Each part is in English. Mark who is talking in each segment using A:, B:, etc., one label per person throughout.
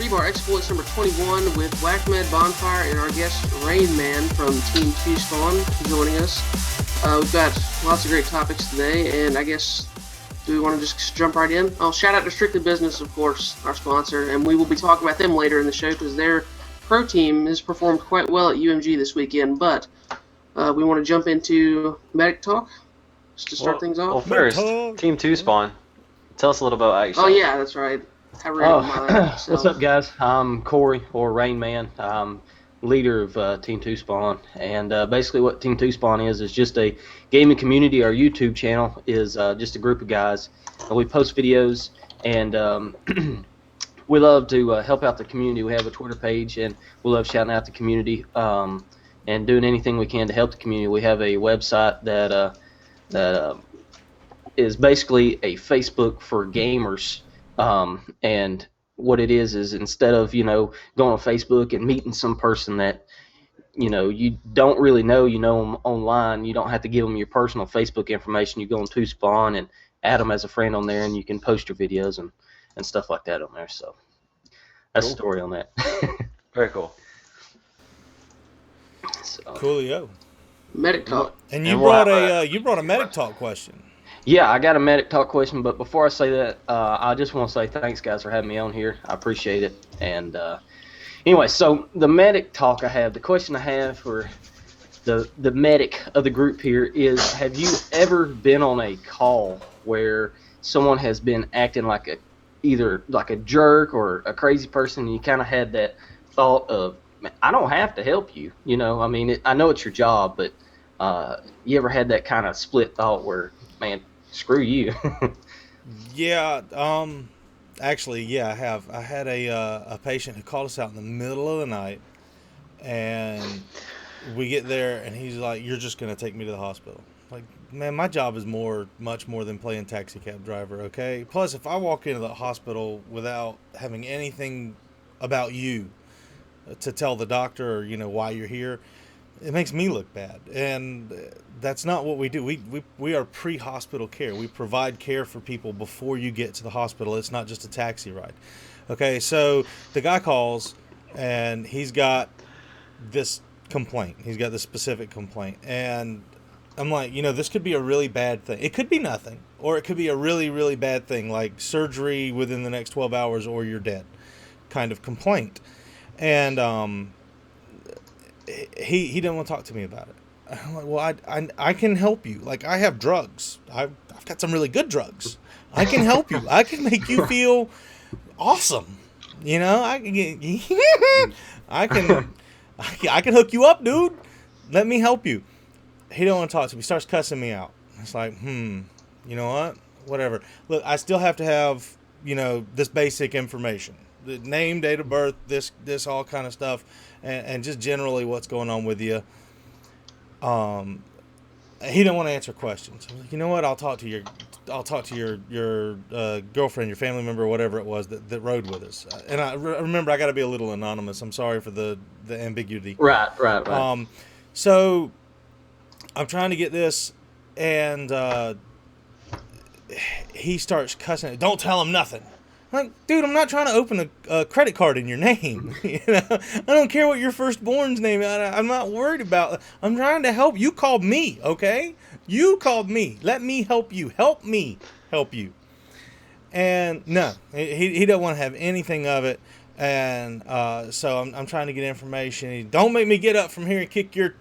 A: Rebar Exploits number 21 with WakMed Bonfire and our guest Rain Man from Team 2 Spawn joining us. We've got lots of great topics today, and I guess, do we want to just jump right in? Oh, shout out to Strictly Business, of course, our sponsor, and we will be talking about them later in the show because their pro team has performed quite well at UMG this weekend, but we want to jump into medic talk just to start things off.
B: Well, first, Team 2 Spawn. Tell us a little about yourself.
A: Oh, yeah, that's right.
C: What's up, guys? I'm Corey, or Rain Man. I'm leader of Team 2 Spawn, and basically what Team 2 Spawn is just a gaming community. Our YouTube channel is just a group of guys, and we post videos, and we love to help out the community. We have a Twitter page, and we love shouting out the community and doing anything we can to help the community. We have a website that is basically a Facebook for gamers. And what it is instead of, going on Facebook and meeting some person that, you don't really know, them online, you don't have to give them your personal Facebook information. You go on 2 Spawn and add them as a friend on there, and you can post your videos and stuff like that on there. So that's the story on that.
B: Very cool.
C: So,
D: Coolio.
A: Medic talk.
D: And you brought a medic talk question.
C: Yeah, I got a medic talk question, but before I say that, I just want to say thanks, guys, for having me on here. I appreciate it. And anyway, so the medic talk the question I have for the medic of the group here is, have you ever been on a call where someone has been acting like either like a jerk or a crazy person, and you kind of had that thought of, man, I don't have to help you, I mean, I know it's your job, but you ever had that kind of split thought where, man, screw you?
D: Yeah, actually, yeah, I have. I had a patient who called us out in the middle of the night, and we get there, and he's like, "You're just gonna take me to the hospital." Like, man, my job is much more than playing taxi cab driver, okay? Plus, if I walk into the hospital without having anything about you to tell the doctor, or why you're here, it makes me look bad, and that's not what we do. We are pre-hospital care. We provide care for people before you get to the hospital. It's not just a taxi ride. Okay, so the guy calls, and he's got this complaint. He's got this specific complaint, and I'm like, this could be a really bad thing. It could be nothing, or it could be a really, really bad thing, like surgery within the next 12 hours or you're dead kind of complaint. And he didn't want to talk to me about it. I'm like, well, I can help you. Like, I have drugs. I've got some really good drugs. I can help you. I can make you feel awesome. I can hook you up, dude. Let me help you. He don't want to talk to me. He starts cussing me out. It's like, you know what? Whatever. Look, I still have to have, this basic information. The name, date of birth, this all kind of stuff, and just generally what's going on with you. He didn't want to answer questions. I'm like, you know what? I'll talk to your girlfriend, your family member, whatever it was that rode with us. And I remember I got to be a little anonymous. I'm sorry for the ambiguity.
C: Right.
D: So I'm trying to get this, and he starts cussing. Don't tell him nothing. I'm like, dude, I'm not trying to open a credit card in your name. I don't care what your firstborn's name is. I'm not worried about. I'm trying to help. You called me, okay? You called me. Let me help you. Help me help you. And no, he doesn't want to have anything of it. And so I'm trying to get information. Don't make me get up from here and kick your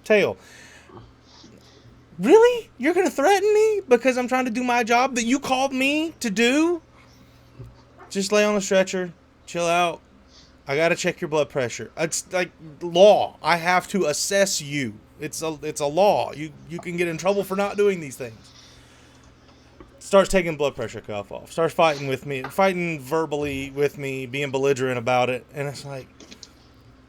D: tail. Really? You're going to threaten me because I'm trying to do my job that you called me to do? Just lay on a stretcher, chill out. I gotta check your blood pressure. It's like law. I have to assess you. It's a law. You can get in trouble for not doing these things. Starts taking blood pressure cuff off. Starts fighting with me, fighting verbally with me, being belligerent about it. And it's like,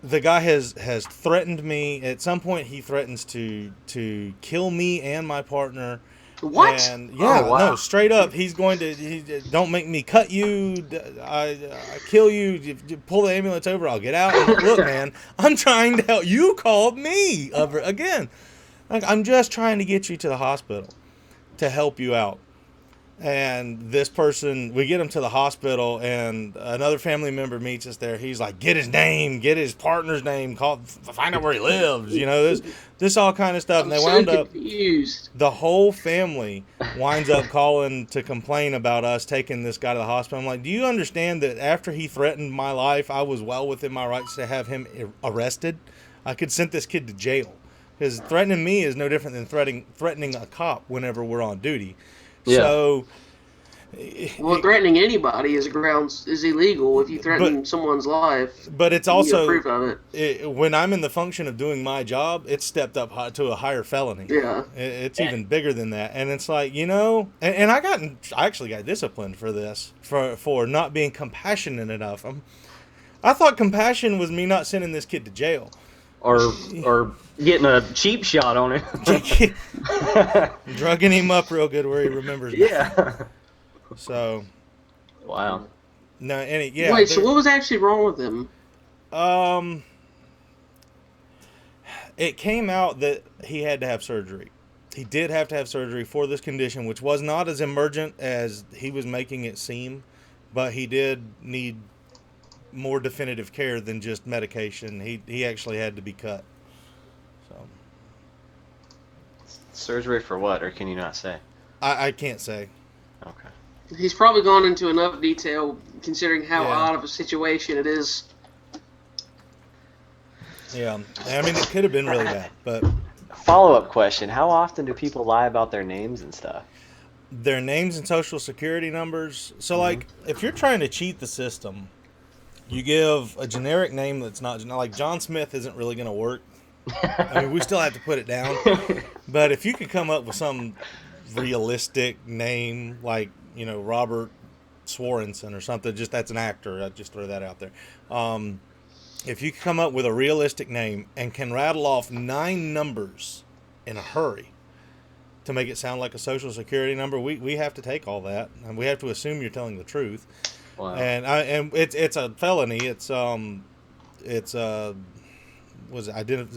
D: the guy has threatened me. At some point, he threatens to kill me and my partner.
A: What?
D: And yeah, no, straight up, he's going to. Don't make me cut you. I kill you. If you pull the ambulance over, I'll get out. And look, man, I'm trying to help. You called me again. Like, I'm just trying to get you to the hospital to help you out. And this person, we get him to the hospital, and another family member meets us there. He's like, get his name, get his partner's name, find out where he lives. You know, this all kind of stuff. And they wound up, the whole family winds up calling to complain about us taking this guy to the hospital. I'm like, do you understand that after he threatened my life, I was well within my rights to have him arrested? I could send this kid to jail. Because threatening me is no different than threatening a cop whenever we're on duty. Yeah. So,
A: threatening anybody is illegal if you threaten someone's life.
D: But it's also
A: proof of it.
D: When I'm in the function of doing my job, it's stepped up to a higher felony.
A: Yeah,
D: it's even bigger than that, and it's like, you know, and I actually got disciplined for this for not being compassionate enough. I thought compassion was me not sending this kid to jail.
C: Or getting a cheap shot on him.
D: Drugging him up real good where he remembers.
C: Yeah.
D: So.
C: Wow.
D: No,
A: Wait, so what was actually wrong with him?
D: It came out that he had to have surgery. He did have to have surgery for this condition, which was not as emergent as he was making it seem, but he did need more definitive care than just medication. He actually had to be cut. So.
B: Surgery for what, or can you not say?
D: I can't say.
B: Okay.
A: He's probably gone into enough detail considering how odd of a situation it is.
D: Yeah, I mean, it could have been really bad, but...
B: Follow-up question, how often do people lie about their names and stuff?
D: Their names and social security numbers. So, like, if you're trying to cheat the system, you give a generic name that's not... Like, John Smith isn't really going to work. I mean, we still have to put it down. But if you could come up with some realistic name, like, you know, Robert Swarenson or something, just that's an actor. I'd just throw that out there. If you come up with a realistic name and can rattle off 9 numbers in a hurry to make it sound like a social security number, we have to take all that, and we have to assume you're telling the truth.
B: Wow.
D: And it's a felony. It's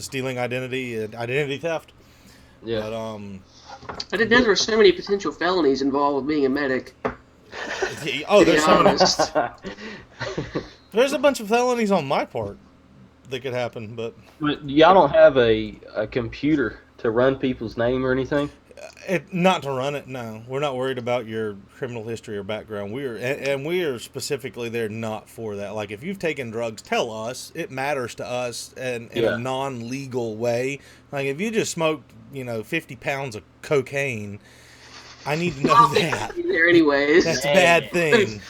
D: stealing identity theft.
C: Yeah.
D: But
A: I didn't know there were so many potential felonies involved with being a medic.
D: There's so many. There's a bunch of felonies on my part that could happen, but
C: y'all don't have a computer to run people's name or anything?
D: Not to run it, no. We're not worried about your criminal history or background. We are specifically there not for that. Like, if you've taken drugs, tell us. It matters to us in a non-legal way. Like, if you just smoked, 50 pounds of cocaine, I need to know that.
A: There anyways.
D: That's a bad thing.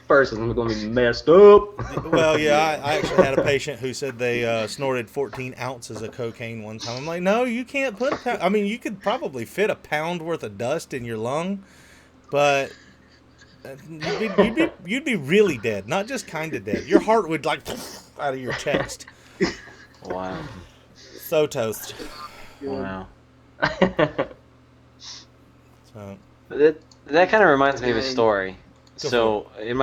C: Person's going to be messed up.
D: Well, yeah, I actually had a patient who said they snorted 14 ounces of cocaine one time. I'm like, no, you can't put a pound. I mean, you could probably fit a pound worth of dust in your lung, but you'd be really dead, not just kind of dead. Your heart would out of your chest.
B: Wow.
D: So toast.
B: Wow.
D: So.
B: That kind of reminds me of a story. So in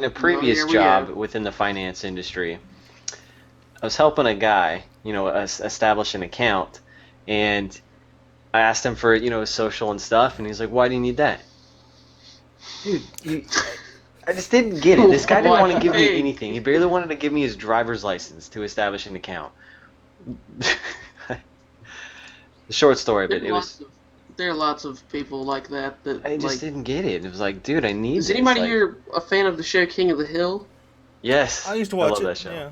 B: a previous job within the finance industry, I was helping a guy, establish an account, and I asked him for his social and stuff, and he's like, "Why do you need that?" Dude, I just didn't get it. This guy didn't want to give me anything. He barely wanted to give me his driver's license to establish an account. The short story, but it was.
A: There are lots of people like that.
B: I just didn't get it. It was like, dude, I need this.
A: Is anybody here a fan of the show King of the Hill?
B: Yes.
D: I used to watch
B: love
D: it.
B: That show.
D: Yeah.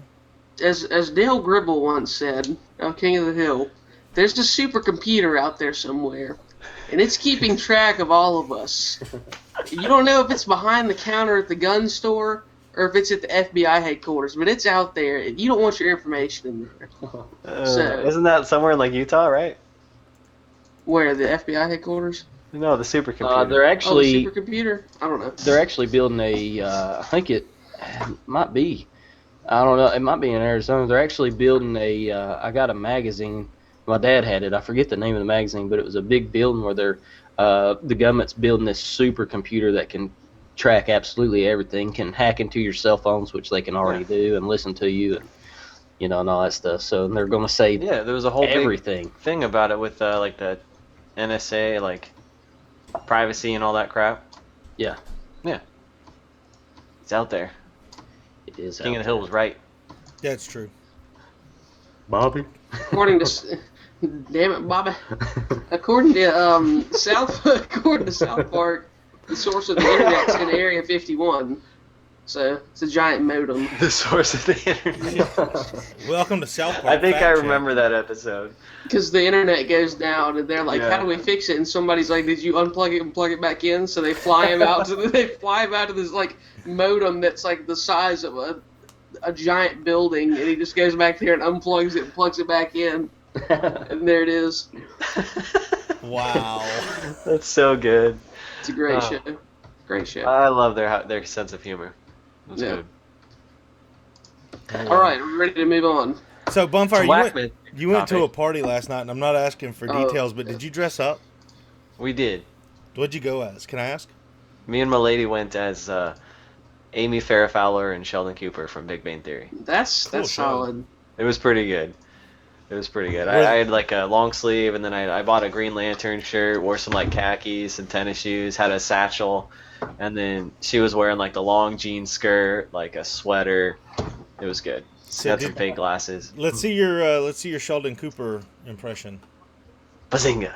A: As Dale Gribble once said, King of the Hill, there's a supercomputer out there somewhere, and it's keeping track of all of us. You don't know if it's behind the counter at the gun store or if it's at the FBI headquarters, but it's out there. You don't want your information in there.
B: Isn't that somewhere in Utah, right?
A: Where, the FBI headquarters?
B: No, the supercomputer.
C: They're actually
A: the supercomputer? I don't know.
C: They're actually building I think it might be. I don't know. It might be in Arizona. They're actually building I got a magazine. My dad had it. I forget the name of the magazine, but it was a big building where the government's building this supercomputer that can track absolutely everything, can hack into your cell phones, which they can already do, and listen to you, and and all that stuff. So they're going to save
B: there was a whole
C: everything
B: big thing about it with the NSA, privacy and all that crap.
C: Yeah.
B: Yeah. It's out there.
C: It is.
B: King of the Hill was right.
D: That's true.
C: Bobby.
A: According to, damn it, Bobby. According to South Park, the source of the internet's in Area 51. So it's a giant modem.
B: The source of the internet.
D: Welcome to South Park.
B: I think I
D: Fact Check.
B: remember that episode.
A: Because the internet goes down, and they're like,
B: Yeah.
A: "How do we fix it?" And somebody's like, "Did you unplug it and plug it back in?" So they fly him out to this like modem that's like the size of a giant building, and he just goes back there and unplugs it and plugs it back in, and there it is.
D: Wow.
B: That's so good.
A: It's a great
B: Oh.
A: show. Great show.
B: I love their sense of humor. That's
A: Yeah.
B: good.
A: All right, we're ready to move on.
D: So, Bonfire,
B: WakMed
D: you went to a
B: topic.
D: party last night, and I'm not asking for
A: Oh.
D: details, but did you dress up?
B: We did.
D: What'd you go as? Can I ask?
B: Me and my lady went as Amy Farrah Fowler and Sheldon Cooper from Big Bang Theory.
A: That's
D: Cool show.
A: solid.
B: It was pretty good. It was pretty good.
D: Was-
B: I had like a long sleeve, and then I bought a Green Lantern shirt, wore some like khakis, some tennis shoes, had a satchel, and then she was wearing like the long jean skirt, like a sweater. It was good.
D: So
B: Had some
D: did-
B: fake glasses.
D: Let's see your Sheldon Cooper impression.
B: Bazinga!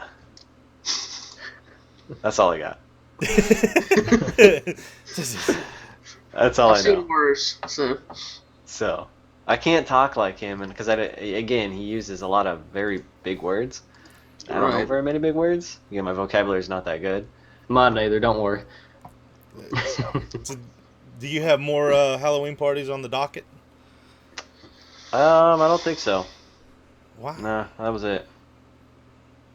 B: That's all I got. That's all
A: I've
B: I
A: seen
B: know.
A: worse. So
B: So I can't talk like him, and because again he uses a lot of very big words. I don't know
A: Right.
B: very many big words. Again, my vocabulary is not that good.
C: Mine neither. Don't worry.
D: So, do you have more Halloween parties on the docket?
B: I don't think so.
D: Wow.
B: Nah, that was it.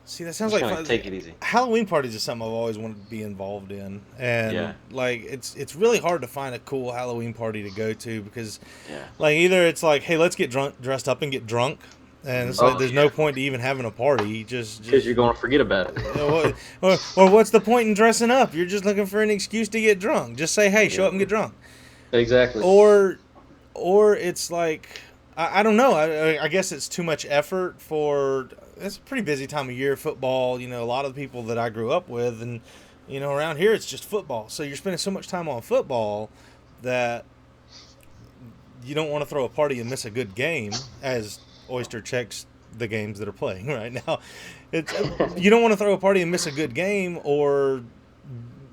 D: See, that sounds
B: Just
D: like
B: gonna
D: fun.
B: take it easy.
D: Halloween parties is something I've always wanted to be involved in, and
B: Yeah.
D: like it's really hard to find a cool Halloween party to go to because
B: Yeah.
D: like either it's like, hey, let's get dressed up and get drunk, and it's like there's no point to even having a party. Just
C: Because you're going to forget about it.
D: you know, or what's the point in dressing up? You're just looking for an excuse to get drunk. Just say, hey, show up and get drunk.
C: Exactly.
D: Or it's like I don't know. I guess it's too much effort for. It's a pretty busy time of year. Football. You know, a lot of the people that I grew up with, and you know, around here it's just football. So you're spending so much time on football that you don't want to throw a party and miss a good game. As Oyster checks the games that are playing right now, you don't want to throw a party and miss a good game, or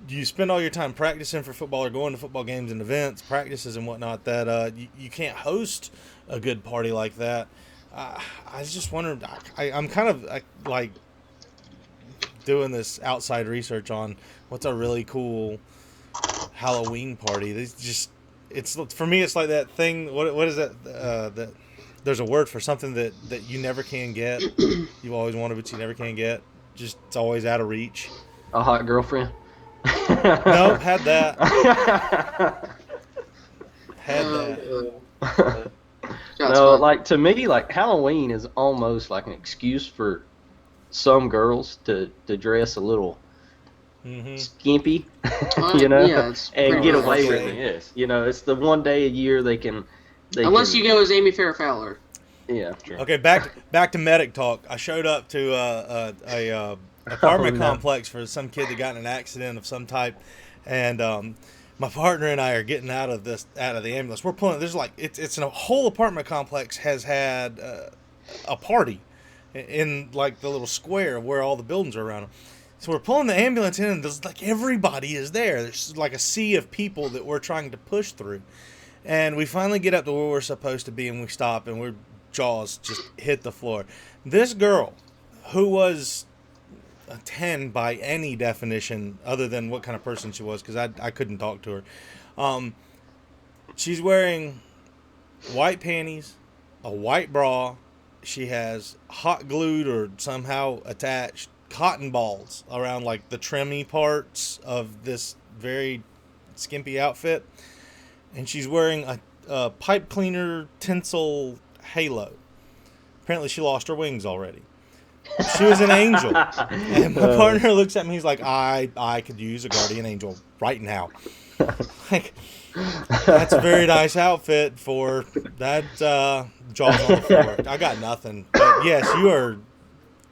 D: you spend all your time practicing for football or going to football games and events, practices and whatnot, that you can't host a good party like that. I was just wondering, I'm kind of like doing this outside research on what's a really cool Halloween party. It's for me, it's like that thing. What is that? That there's a word for something that you never can get. You always wanted, but you never can get. Just it's always out of reach.
C: A hot girlfriend.
D: No, had that. Had that.
C: No, like to me, like Halloween is almost like an excuse for some girls to dress a little skimpy, you know,
A: yeah, it's
C: and
A: pretty
C: get
A: much
C: away
B: it
C: with it.
B: is.
C: You know, it's the one day a year they can.
A: Unless you go as Amy Farrah Fowler.
C: Yeah.
D: Okay, back to medic talk. I showed up to a apartment complex for some kid that got in an accident of some type, and my partner and I are getting out of the ambulance. We're pulling. There's like it's a whole apartment complex has had a party in like the little square where all the buildings are around them. So we're pulling the ambulance in, and there's like everybody is there. There's like a sea of people that we're trying to push through, and we finally get up to where we're supposed to be, and we stop, and we're jaws just hit the floor. This girl, who was a 10 by any definition other than what kind of person she was, because I couldn't talk to her. She's wearing white panties, a white bra. She has hot glued or somehow attached cotton balls around like the trimmy parts of this very skimpy outfit. And she's wearing a pipe cleaner tinsel halo. Apparently she lost her wings already. She was an angel. And my partner looks at me, he's like, I could use a guardian angel right now. Like, that's a very nice outfit for that jaws on the floor. I got nothing. But yes,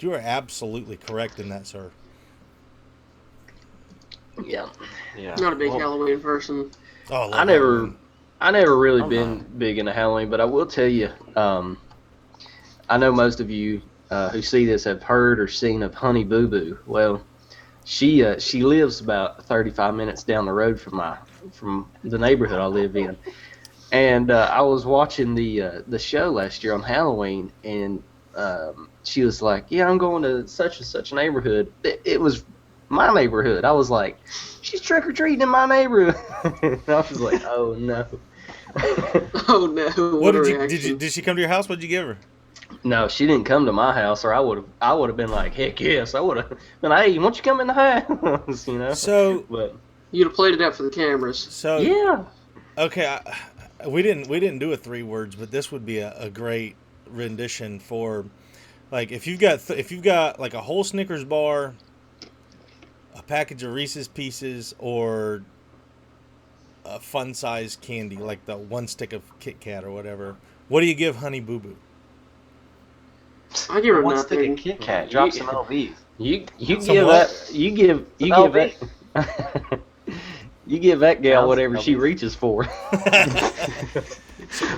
D: you are absolutely correct in that, sir.
C: Yeah.
B: Yeah.
A: Not a big Halloween person.
D: Oh,
C: I never really been big into Halloween, but I will tell you, I know most of you who see this have heard or seen of Honey BooBoo. Well, she lives about 35 minutes down the road from the neighborhood I live in, and I was watching the show last year on Halloween, and she was like, "Yeah, I'm going to such and such neighborhood." It was my neighborhood. I was like, "She's trick or treating in my neighborhood." And I was like, "Oh no."
A: Oh no!
D: What did she come to your house? What did you give her?
C: No, she didn't come to my house, or I would have been like, heck yes, I would have been, hey, why don't you come in the house, you know?
D: So,
C: but
A: You'd have played it up for the cameras.
D: So
C: yeah.
D: Okay, we didn't do a 3 words, but this would be a great rendition for, like, if you've got like a whole Snickers bar, a package of Reese's Pieces, or a fun size candy like the 1 stick of Kit Kat or whatever, what do you give Honey BooBoo?
A: I give her
B: 1
A: nothing.
B: stick of Kit Kat. Drop some LVs.
C: You
D: Some
C: give
D: what?
C: that you give that you give that gal whatever she reaches for.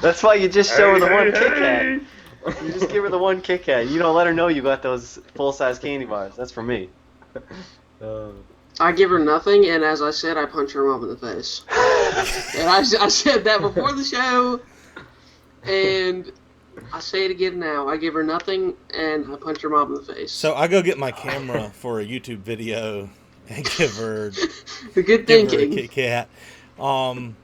B: That's why you just show her the 1 Kit Kat. You just give her the 1 Kit Kat. You don't let her know you got those full-size candy bars. That's for me.
A: I give her nothing, and as I said, I punch her mom in the face. And I said that before the show, and I say it again now. I give her nothing, and I punch her mom in the face.
D: So I go get my camera for a YouTube video and give her
A: Good
D: give her a
A: thinking.
D: Kit Kat.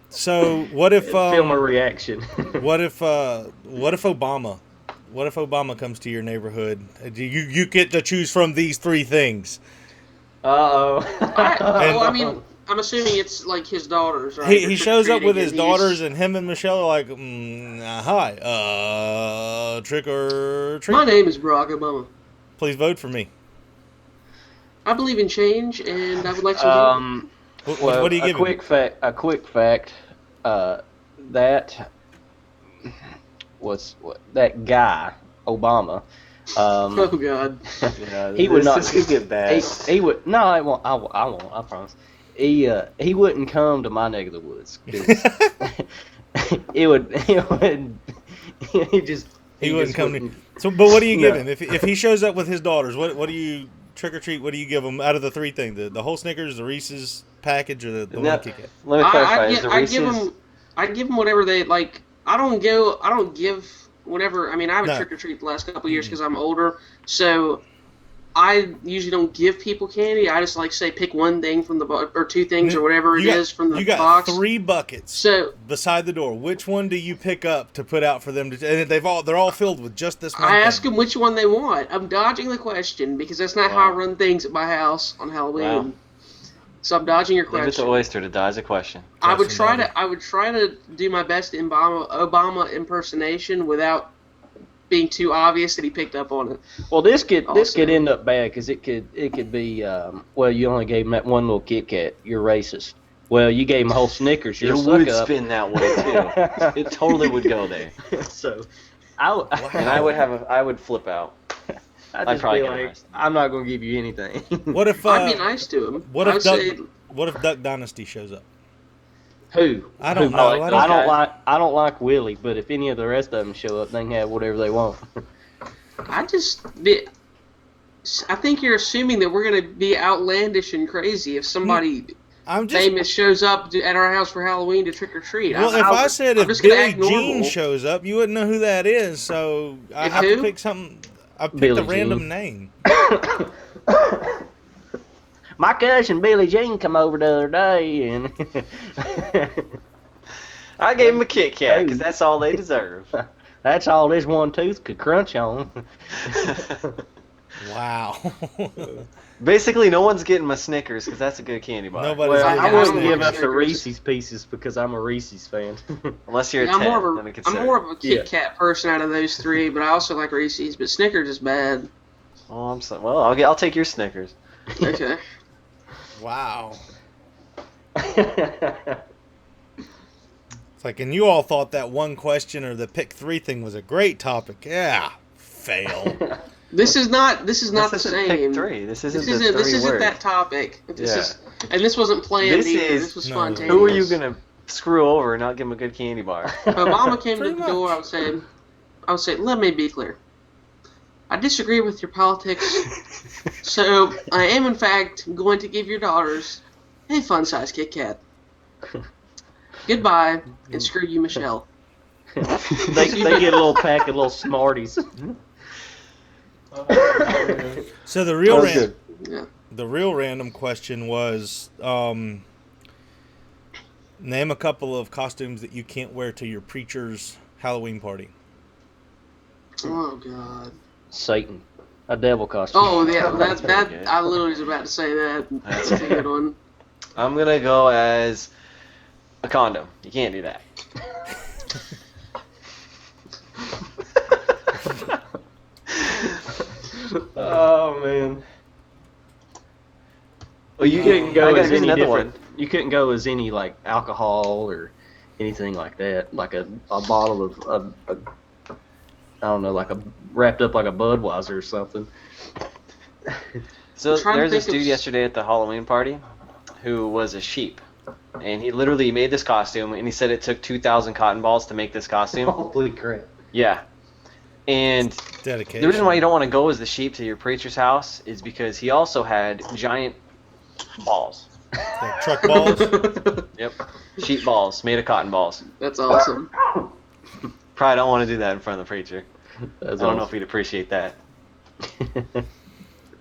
D: So what if
C: Film a reaction.
D: What if Obama comes to your neighborhood? You get to choose from these 3 things.
A: I mean, I'm assuming it's like his daughters, right?
D: He shows up with his daughters, and him and Michelle are like, hi, trick or treat.
A: My name is Barack Obama.
D: Please vote for me.
A: I believe in change, and I would like some.
D: What do you give him?
C: A quick fact. That that guy Obama.
A: Oh God.
B: Yeah,
C: He would not.
B: This could get bad.
C: He would. No, I won't. I won't. I promise. He wouldn't come to my neck of the woods. 'Cause He wouldn't
D: come to. So, but what do you give him if he shows up with his daughters? What do you trick or treat? What do you give him out of the 3 things? The whole Snickers, the Reese's package, or the 1 Kit Kat?
B: Let me clarify.
A: I give them whatever they like. I don't give whatever. I mean, I haven't trick or treat the last couple of years because I'm older, so I usually don't give people candy. I just say pick 1 thing from the box, or 2 things, or whatever it is from the box.
D: You got 3 buckets.
A: So
D: beside the door, which one do you pick up to put out for them to? And they're all filled with just this one.
A: I ask them which one they want. I'm dodging the question because that's not how I run things at my house on Halloween.
B: Wow.
A: So I'm dodging your question.
B: Leave it to Oyster to dodge a question.
A: I would try to do my best Obama impersonation without being too obvious that he picked up on it.
C: Well, this could end up bad because it could be well, you only gave him that 1 little Kit Kat. You're racist. Well, you gave him a whole Snickers. You're
B: It would spin that way too. It totally would go there.
C: So,
B: I would flip out.
C: I'd just be like, I'm not gonna give you anything.
D: What if
A: I'd be nice to him.
D: What if Duck Dynasty shows up?
C: Who?
D: I don't know.
C: I don't like Willie, but if any of the rest of them show up, they can have whatever they want.
A: I think you're assuming that we're gonna be outlandish and crazy if somebody famous shows up at our house for Halloween to trick or treat.
D: Well, if I said if Billie Jean shows up, you wouldn't know who that is. So I have to pick something. I picked a random name.
C: My cousin Billie Jean come over the other day, and
B: I gave him a Kit Kat because that's all they deserve.
C: That's all this 1 tooth could crunch on.
D: Wow.
B: Basically, no one's getting my Snickers because that's a good candy bar.
D: Nobody's
C: Well, I wouldn't give up
A: Snickers.
C: the Reese's Pieces because I'm a Reese's fan.
B: Unless you're a
A: I'm
B: 10,
A: more
B: then I
A: of
B: consider.
A: I'm more of a Kit Kat person out of those 3, but I also like Reese's. But Snickers is bad.
B: Oh, well, I'll take your Snickers.
A: Okay.
D: Wow. It's like, and you all thought that 1 question or the pick 3 thing was a great topic. Yeah.
A: This is not the same.
B: Pick 3. This isn't
A: This isn't that topic. This is And this wasn't planned either. This was spontaneous.
B: Who are you going to screw over and not give him a good candy bar?
A: If Obama came to the door, I would say, let me be clear. I disagree with your politics, so I am in fact going to give your daughters a fun-sized Kit Kat. Goodbye, and screw you, Michelle.
C: they get a little pack of little Smarties.
D: So the real random question was, name a couple of costumes that you can't wear to your preacher's Halloween party.
A: Oh God.
C: Satan, a devil costume.
A: Oh yeah, that I literally was about to say that. That's a good one.
B: I'm gonna go as a condom. You can't do that.
C: Oh man.
B: Well, you couldn't go as any different.
C: You couldn't go as any like alcohol or anything like that. Like a bottle of I don't know, like wrapped up like a Budweiser or something.
B: So there's this dude yesterday at the Halloween party who was a sheep, and he literally made this costume, and he said it took 2,000 cotton balls to make this costume.
C: Holy crap!
B: Yeah, and
D: dedication.
B: The reason why you don't want to go as the sheep to your preacher's house is because he also had giant balls.
D: Like truck balls.
B: Yep, sheep balls made of cotton balls.
A: That's awesome.
B: Probably don't want to do that in front of the preacher.
C: That's
B: I don't know if he'd appreciate that.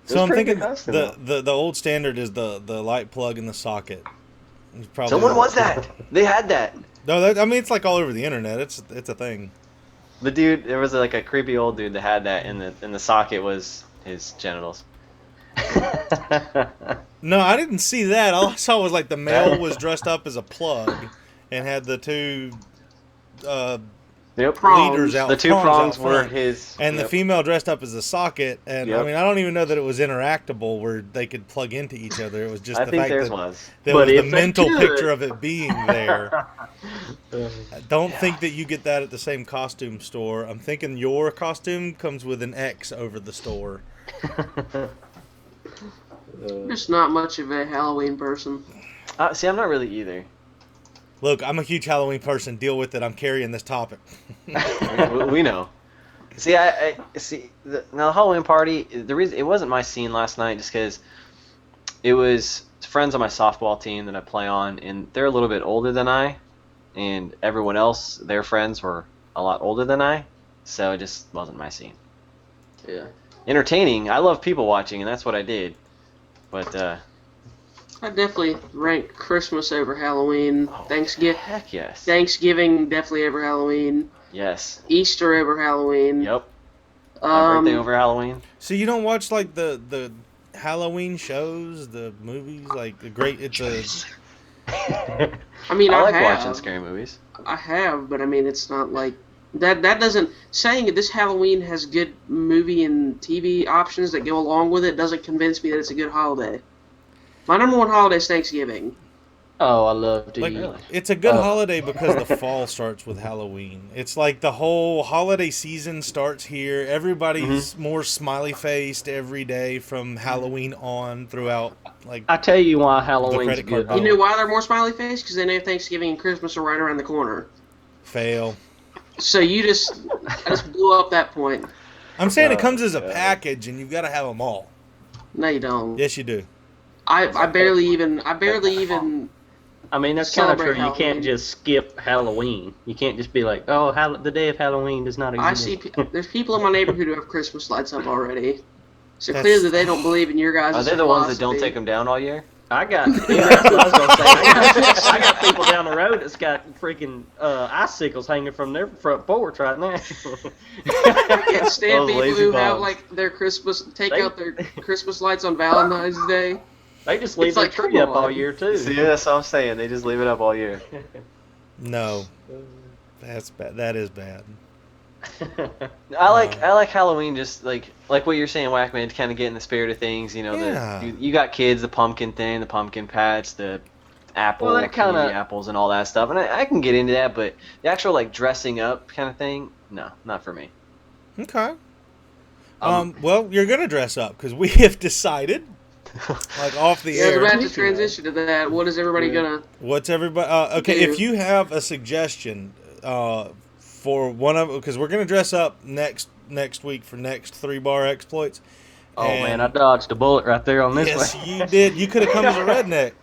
D: So I'm thinking the old standard is the light plug in the socket.
B: Someone was that. They had that.
D: No, I mean it's like all over the internet. It's a thing.
B: The dude, there was like a creepy old dude that had that, and the socket was his genitals.
D: No, I didn't see that. All I saw was like the male was dressed up as a plug and had the two leaders out.
B: The two prongs were his.
D: And the female dressed up as a socket. And I mean, I don't even know that it was interactable where they could plug into each other. It was just the fact that there was the mental picture of it being there. I don't think that you get that at the same costume store. I'm thinking your costume comes with an X over the store.
A: Just not much of a Halloween person.
B: See, I'm not really either.
D: Look, I'm a huge Halloween person. Deal with it. I'm carrying this topic.
B: We know. See, I see. Now the Halloween party. The reason it wasn't my scene last night, just because it was friends on my softball team that I play on, and they're a little bit older than I, and everyone else, their friends were a lot older than I, so it just wasn't my scene.
C: Yeah.
B: Entertaining. I love people watching, and that's what I did. But
A: I definitely rank Christmas over Halloween. Thanksgiving.
B: Heck yes.
A: Thanksgiving definitely over Halloween.
B: Yes.
A: Easter over Halloween.
B: Yep. My birthday over Halloween.
D: So you don't watch like the Halloween shows, the movies, like the great. It's a.
A: I mean,
B: I like watching scary movies.
A: I have, but I mean, it's not like that. That doesn't saying that this Halloween has good movie and TV options that go along with it doesn't convince me that it's a good holiday. My number one holiday is Thanksgiving.
C: Oh, I love to eat.
D: It's a good holiday because the fall starts with Halloween. It's like the whole holiday season starts here. Everybody's more smiley faced every day from Halloween on throughout. Like
C: I tell you why Halloween's good.
A: You know why they're more smiley faced? Because they know Thanksgiving and Christmas are right around the corner.
D: Fail.
A: So I just blew up that point.
D: I'm saying it comes as a package, and you've got to have them all.
A: No, you don't.
D: Yes, you do.
A: I barely even.
C: I mean, that's kind of true. You can't just skip Halloween. You can't just be like, oh, the day of Halloween does not exist.
A: I see. There's people in my neighborhood who have Christmas lights up already. So clearly they don't believe in your guys'
B: Are they the ones that don't take them down all year?
C: That's what I was going to say. I got people down the road that's got freaking icicles hanging from their front porch right now.
A: I can't stand people who have like their take out their Christmas lights on Valentine's Day.
C: They just leave their tree up all year too.
B: See, that's what I'm saying. They just leave it up all year.
D: No, that's bad. That is bad.
B: I like Halloween, just like what you're saying, WakMed, to kind of get in the spirit of things. You know, you got kids, the pumpkin thing, the pumpkin patch, the apple, candy apples, and all that stuff, and I can get into that. But the actual like dressing up kind of thing, no, not for me.
D: Okay. Well, you're gonna dress up because we have decided like off the
A: Yeah, I was
D: air.
A: about to transition to that. What is everybody gonna?
D: What's everybody? Okay, if you have a suggestion for one of, because we're gonna dress up next week for next 3-bar exploits.
C: Oh man, I dodged a bullet right there on this one.
D: Yes, you did. You could have come as a redneck.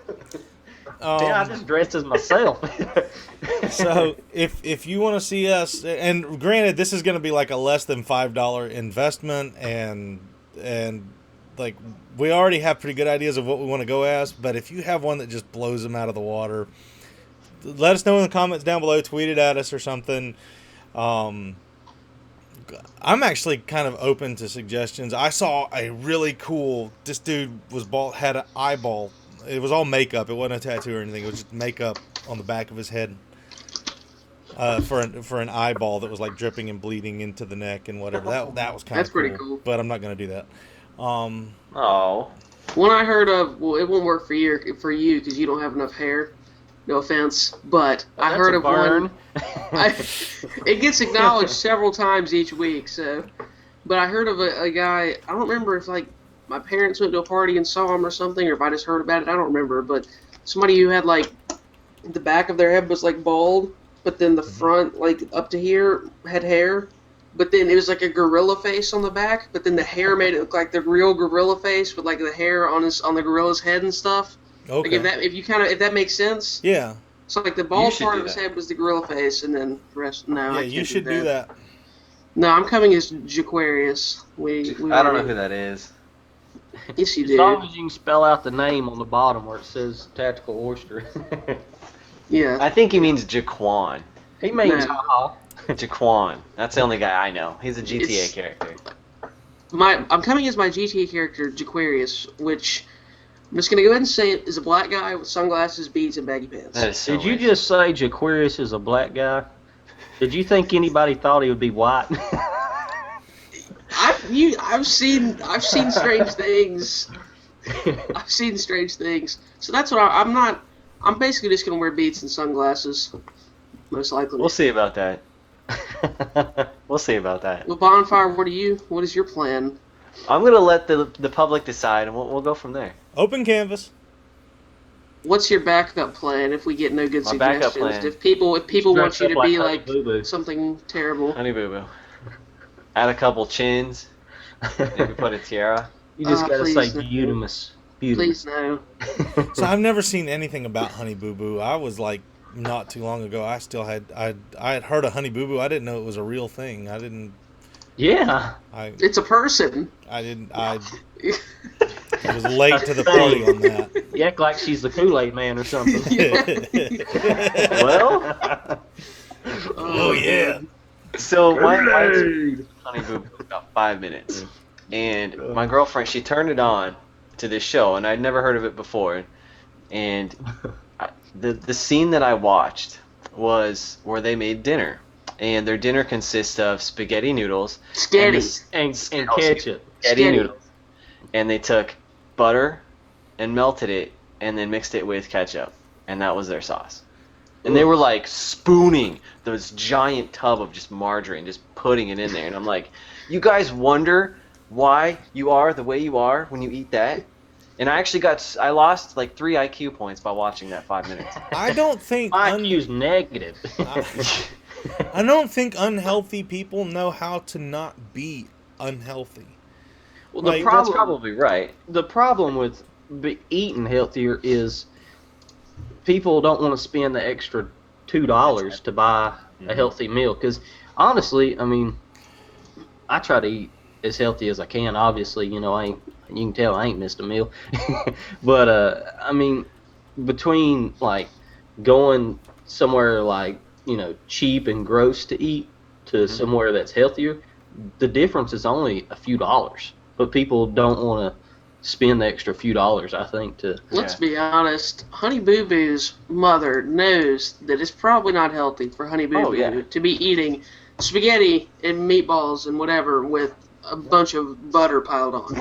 C: Yeah, I just dressed as myself.
D: So if you want to see us, and granted, this is going to be like a less than $5 investment, and like we already have pretty good ideas of what we want to go as. But if you have one that just blows them out of the water, let us know in the comments down below. Tweet it at us or something. I'm actually kind of open to suggestions. I saw a really cool. This dude had an eyeball. It was all makeup. It wasn't a tattoo or anything. It was just makeup on the back of his head for an eyeball that was like dripping and bleeding into the neck and whatever. That was kind of
A: pretty cool.
D: But I'm not going to do that.
B: Oh.
A: One I heard of. Well, it won't work for you because you don't have enough hair. No offense, but I heard of one. It gets acknowledged several times each week. So, but I heard of a guy. I don't remember if like my parents went to a party and saw him or something, or if I just heard about it. I don't remember. But somebody who had like the back of their head was like bald, but then the front, like up to here, had hair. But then it was like a gorilla face on the back. But then the hair made it look like the real gorilla face with like the hair on the gorilla's head and stuff.
D: Okay.
A: Like if that makes sense.
D: Yeah.
A: So like the bald part of his head was the gorilla face, and then the rest. No,
D: Yeah,
A: I can't
D: you should do that.
A: No, I'm coming as Jaquarius.
B: I don't know who that is.
A: Yes, you do.
C: As long as you can spell out the name on the bottom where it says Tactical Oyster.
A: Yeah.
B: I think he means Jaquan.
C: He means
A: No.
B: Jaquan. That's the only guy I know. He's a GTA character.
A: I'm coming as my GTA character, Jaquarius, which I'm just gonna go ahead and say it is a black guy with sunglasses, beads, and baggy pants.
B: That is so
C: Did you
B: racist.
C: just say Jaquarius is a black guy? Did you think anybody thought he would be white?
A: I've seen strange things. I've seen strange things. So that's what I'm not. I'm basically just gonna wear beads and sunglasses, most likely.
B: We'll see about that. We'll see about that.
A: Well, Bonfire, what is your plan?
B: I'm gonna let the public decide, and we'll go from there.
D: Open canvas.
A: What's your backup plan if we get no good
B: My backup
A: suggestions?
B: plan.
A: If people want you to be like
C: BooBoo.
A: something terrible.
B: Honey Boo Boo. Add a couple chins. Maybe put a tiara.
C: You just gotta say
A: please no.
C: beautimus.
A: Please no.
D: So I've never seen anything about Honey Boo Boo. I was like, not too long ago, I had heard of Honey Boo Boo. I didn't know it was a real thing.
C: Yeah.
A: It's a person.
D: I was late to the party on that.
C: You act like she's the Kool-Aid man or something.
B: Well,
D: Oh yeah.
B: so my Honey Boo Boo about 5 minutes, and my girlfriend, she turned it on to this show, and I'd never heard of it before, and the scene that I watched was where they made dinner, and their dinner consists of spaghetti noodles
A: Scary.
C: and ketchup.
B: spaghetti noodles, and they took butter and melted it and then mixed it with ketchup, and that was their sauce. And they were like spooning this giant tub of just margarine, just putting it in there, and I'm like, you guys wonder why you are the way you are when you eat that? And I lost like 3 IQ points by watching that 5 minutes.
D: I don't think
C: IQ's negative.
D: I don't think unhealthy people know how to not be unhealthy.
C: Well,
D: Like,
B: That's probably right.
C: The problem with eating healthier is people don't want to spend the extra $2 to buy a healthy meal. Because honestly, I mean, I try to eat as healthy as I can. Obviously, you can tell I ain't missed a meal. But I mean, between like going somewhere like cheap and gross to eat to somewhere that's healthier, the difference is only a few dollars. But people don't want to spend the extra few dollars, I think, to...
A: Let's be honest. Honey Boo Boo's mother knows that it's probably not healthy for Honey Boo Boo to be eating spaghetti and meatballs and whatever with a bunch of butter piled on.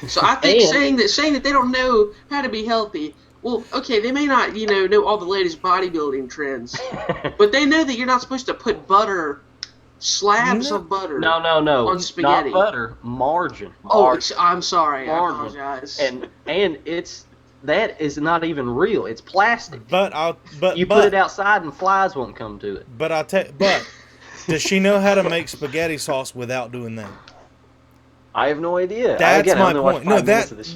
A: So I think saying that they don't know how to be healthy, well, okay, they may not, know all the latest bodybuilding trends, but they know that you're not supposed to put butter slabs of butter.
C: No.
A: On spaghetti.
C: Not butter, margarine.
A: Oh, I'm sorry.
C: Margarine.
A: I apologize.
C: And that is not even real. It's plastic.
D: But
C: you put it outside and flies won't come to it.
D: But does she know how to make spaghetti sauce without doing that?
B: I have no idea.
D: That's my point. No,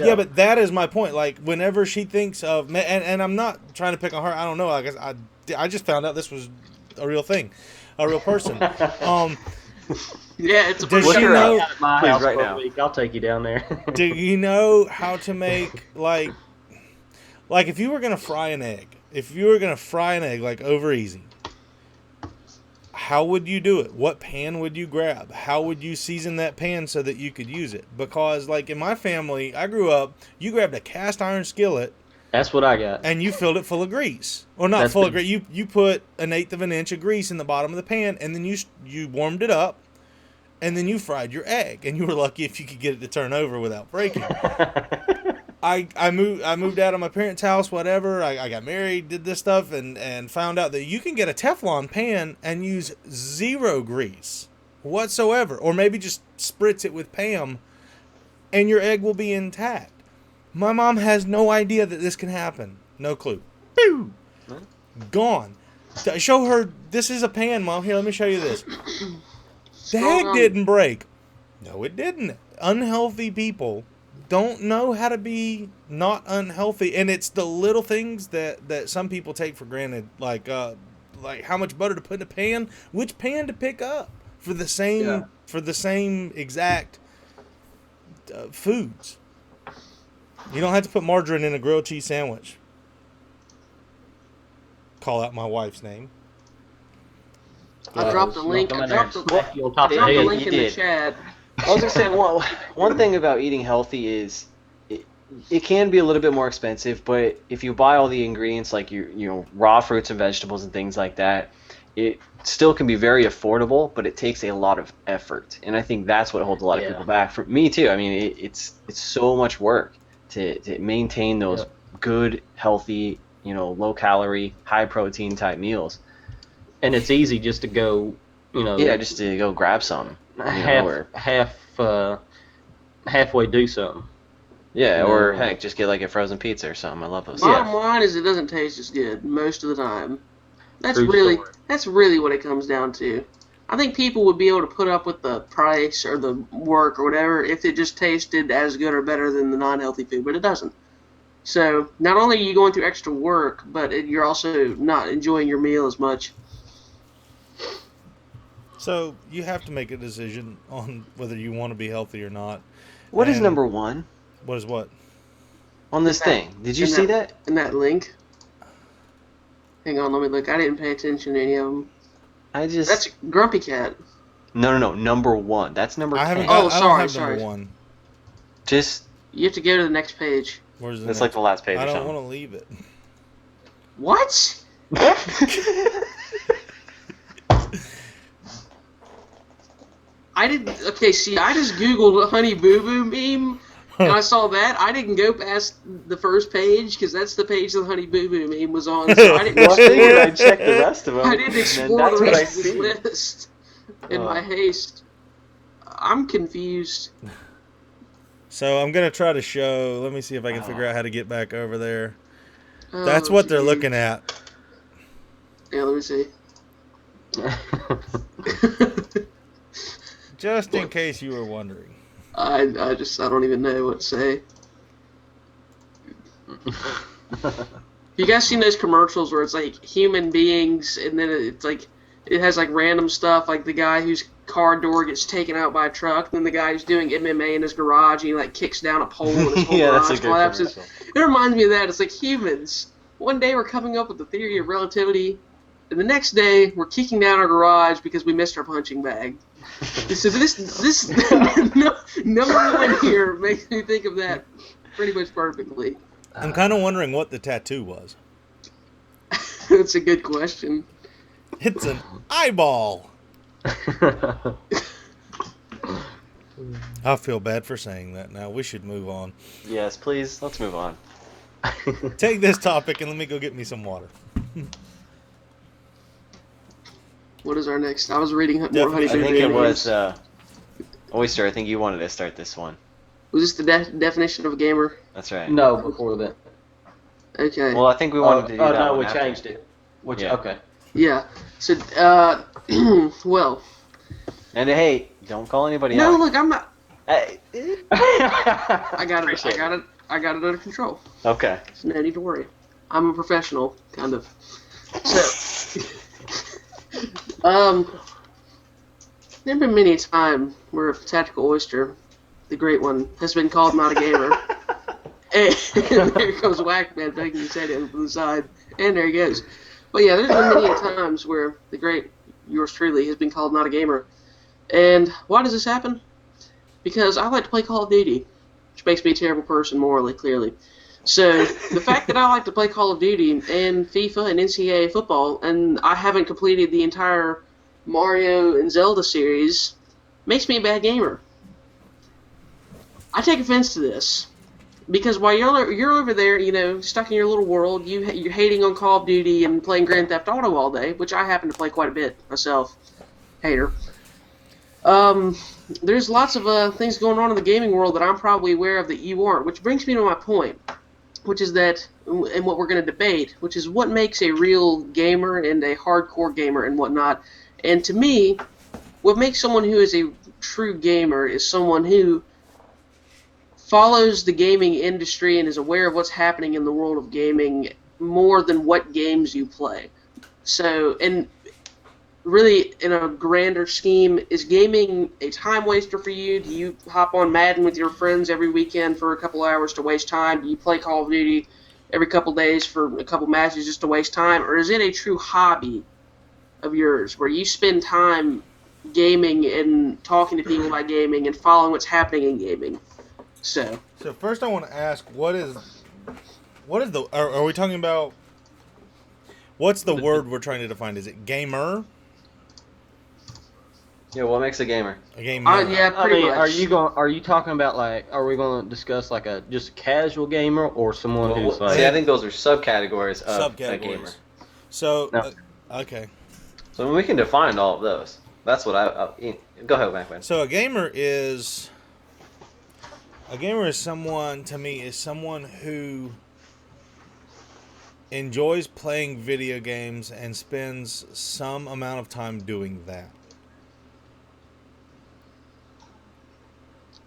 B: yeah,
D: but that is my point. Like, whenever she thinks of, and I'm not trying to pick on her. I don't know. I guess I just found out this was a real thing, a real person.
A: Yeah, it's a
D: does
A: person.
D: she know?
C: At my
B: Please,
C: house
B: right
C: for
B: now.
C: a week. I'll take you down there.
D: Do you know how to make like if you were gonna fry an egg? If you were gonna fry an egg like over easy, how would you do it? What pan would you grab? How would you season that pan so that you could use it? Because, like, in my family, I grew up, you grabbed a cast iron skillet.
C: That's what I got.
D: And you filled it full of grease. Or not full of grease. You put 1/8 of an inch of grease in the bottom of the pan, and then you warmed it up, and then you fried your egg. And you were lucky if you could get it to turn over without breaking. I moved out of my parents' house, whatever. I got married, did this stuff, and found out that you can get a Teflon pan and use 0 grease whatsoever. Or maybe just spritz it with Pam, and your egg will be intact. My mom has no idea that this can happen. No clue. Boo! Gone. Show her, this is a pan, Mom. Here, let me show you this. The egg didn't break. No, it didn't. Unhealthy people don't know how to be not unhealthy, and it's the little things that some people take for granted, like how much butter to put in a pan, which pan to pick up for the same exact foods. You don't have to put margarine in a grilled cheese sandwich. Call out my wife's name.
A: I dropped the link. I dropped the link in the chat.
B: I was gonna say one thing about eating healthy is it can be a little bit more expensive, but if you buy all the ingredients like raw fruits and vegetables and things like that, it still can be very affordable, but it takes a lot of effort, and I think that's what holds a lot of people back. For me too. I mean, it's so much work to maintain those good, healthy, low calorie, high protein type meals.
C: And it's easy just to go,
B: just to go grab some.
C: Halfway do something.
B: Yeah, or heck, just get like a frozen pizza or something. I love those.
A: Bottom line is it doesn't taste as good most of the time. That's really what it comes down to. I think people would be able to put up with the price or the work or whatever if it just tasted as good or better than the non-healthy food, but it doesn't. So not only are you going through extra work, but you're also not enjoying your meal as much.
D: So you have to make a decision on whether you want to be healthy or not.
B: What is number one?
D: What is what?
B: On this thing. Did you see that?
A: In that link? Hang on, let me look. I didn't pay attention to any of them. That's Grumpy Cat.
B: No. Number one. That's number 10.
D: I don't have number one.
A: You have to go to the next page.
D: Where's the
B: That's like the last page.
D: I don't want to leave it.
A: What? Okay, see, I just Googled Honey BooBoo meme, and I saw that. I didn't go past the first page, because that's the page the Honey BooBoo meme was on, so I didn't
B: I'd check the rest of them.
A: I didn't explore the rest of this list in my haste. I'm confused.
D: So I'm going to try to show, let me see if I can figure out how to get back over there. That's what they're looking at.
A: Yeah, let me see.
D: Just in case you were wondering.
A: I don't even know what to say. You guys seen those commercials where it's like human beings and then it's like it has like random stuff, like the guy whose car door gets taken out by a truck, then the guy who's doing MMA in his garage and he like kicks down a pole and his whole garage collapses. It reminds me of that. It's like humans. One day we're coming up with the theory of relativity, and the next day we're kicking down our garage because we missed our punching bag. So this number one here makes me think of that pretty much perfectly.
D: I'm kind of wondering what the tattoo was.
A: That's a good question.
D: It's an eyeball. I feel bad for saying that now. We should move on.
B: Yes, please. Let's move on.
D: Take this topic and let me go get me some water.
A: What is our next? I was reading more
D: Definitely.
A: Honey
B: I
A: Boo
B: think
A: Boo
B: it was
A: names.
B: Oyster. I think you wanted to start this one.
A: Was this the definition of a gamer?
B: That's right.
C: No, before that.
A: Okay.
B: Well, I think we wanted to do that
C: no,
B: one
C: we
B: after.
C: changed it.
B: Yeah.
C: Okay.
A: Yeah. So, well.
B: And hey, don't call anybody
A: No,
B: out.
A: look, I'm not.
B: Hey.
A: I got it.
B: Appreciate
A: I got it under control.
B: Okay.
A: So no need to worry. I'm a professional, kind of. So, there have been many a time where Tactical Oyster, the great one, has been called not a gamer. And there comes WakMed making his head in from the side, and there he goes. But yeah, there's been many a times where the great yours truly has been called not a gamer. And why does this happen? Because I like to play Call of Duty, which makes me a terrible person morally, clearly. So the fact that I like to play Call of Duty and FIFA and NCAA football, and I haven't completed the entire Mario and Zelda series, makes me a bad gamer. I take offense to this. Because while you're over there, you know, stuck in your little world, you're hating on Call of Duty and playing Grand Theft Auto all day, which I happen to play quite a bit myself. Hater. There's lots of things going on in the gaming world that I'm probably aware of that you aren't, which brings me to my point, which is that, and what we're going to debate, which is what makes a real gamer and a hardcore gamer and whatnot. And to me, what makes someone who is a true gamer is someone who follows the gaming industry and is aware of what's happening in the world of gaming more than what games you play. So, and really, in a grander scheme, is gaming a time waster for you? Do you hop on Madden with your friends every weekend for a couple hours to waste time? Do you play Call of Duty every couple days for a couple matches just to waste time? Or is it a true hobby of yours where you spend time gaming and talking to people about gaming and following what's happening in gaming? So
D: first I want to ask, what is the, are we talking about, what's the word we're trying to define? Is it gamer?
B: Yeah, what makes a gamer?
D: A gamer.
A: yeah, pretty much.
C: Are you talking about like? Are we going to discuss like a just casual gamer or someone who's like?
B: See, I think those are subcategories of a gamer.
D: So,
C: No.
D: Okay.
B: So we can define all of those. That's what I go ahead, McMahon.
D: So a gamer is someone, to me, is someone who enjoys playing video games and spends some amount of time doing that.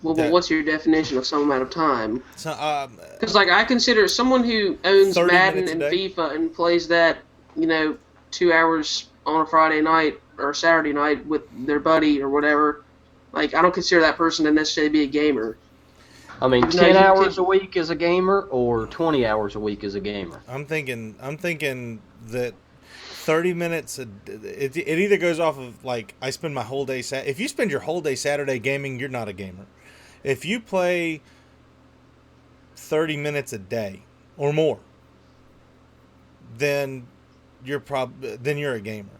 A: Well, but what's your definition of some amount of time?
D: So,
A: Because, like, I consider someone who owns
D: 30
A: Madden
D: minutes a
A: and
D: day?
A: FIFA and plays that, 2 hours on a Friday night or Saturday night with their buddy or whatever. Like, I don't consider that person to necessarily be a gamer.
C: I mean,
A: No,
C: 10
A: you
C: hours
A: could-
C: a week is a gamer, or 20 hours a week is a gamer.
D: I'm thinking that 30 minutes, it either goes off of, like, I spend my whole day, if you spend your whole day Saturday gaming, you're not a gamer. If you play 30 minutes a day or more, then you're a gamer.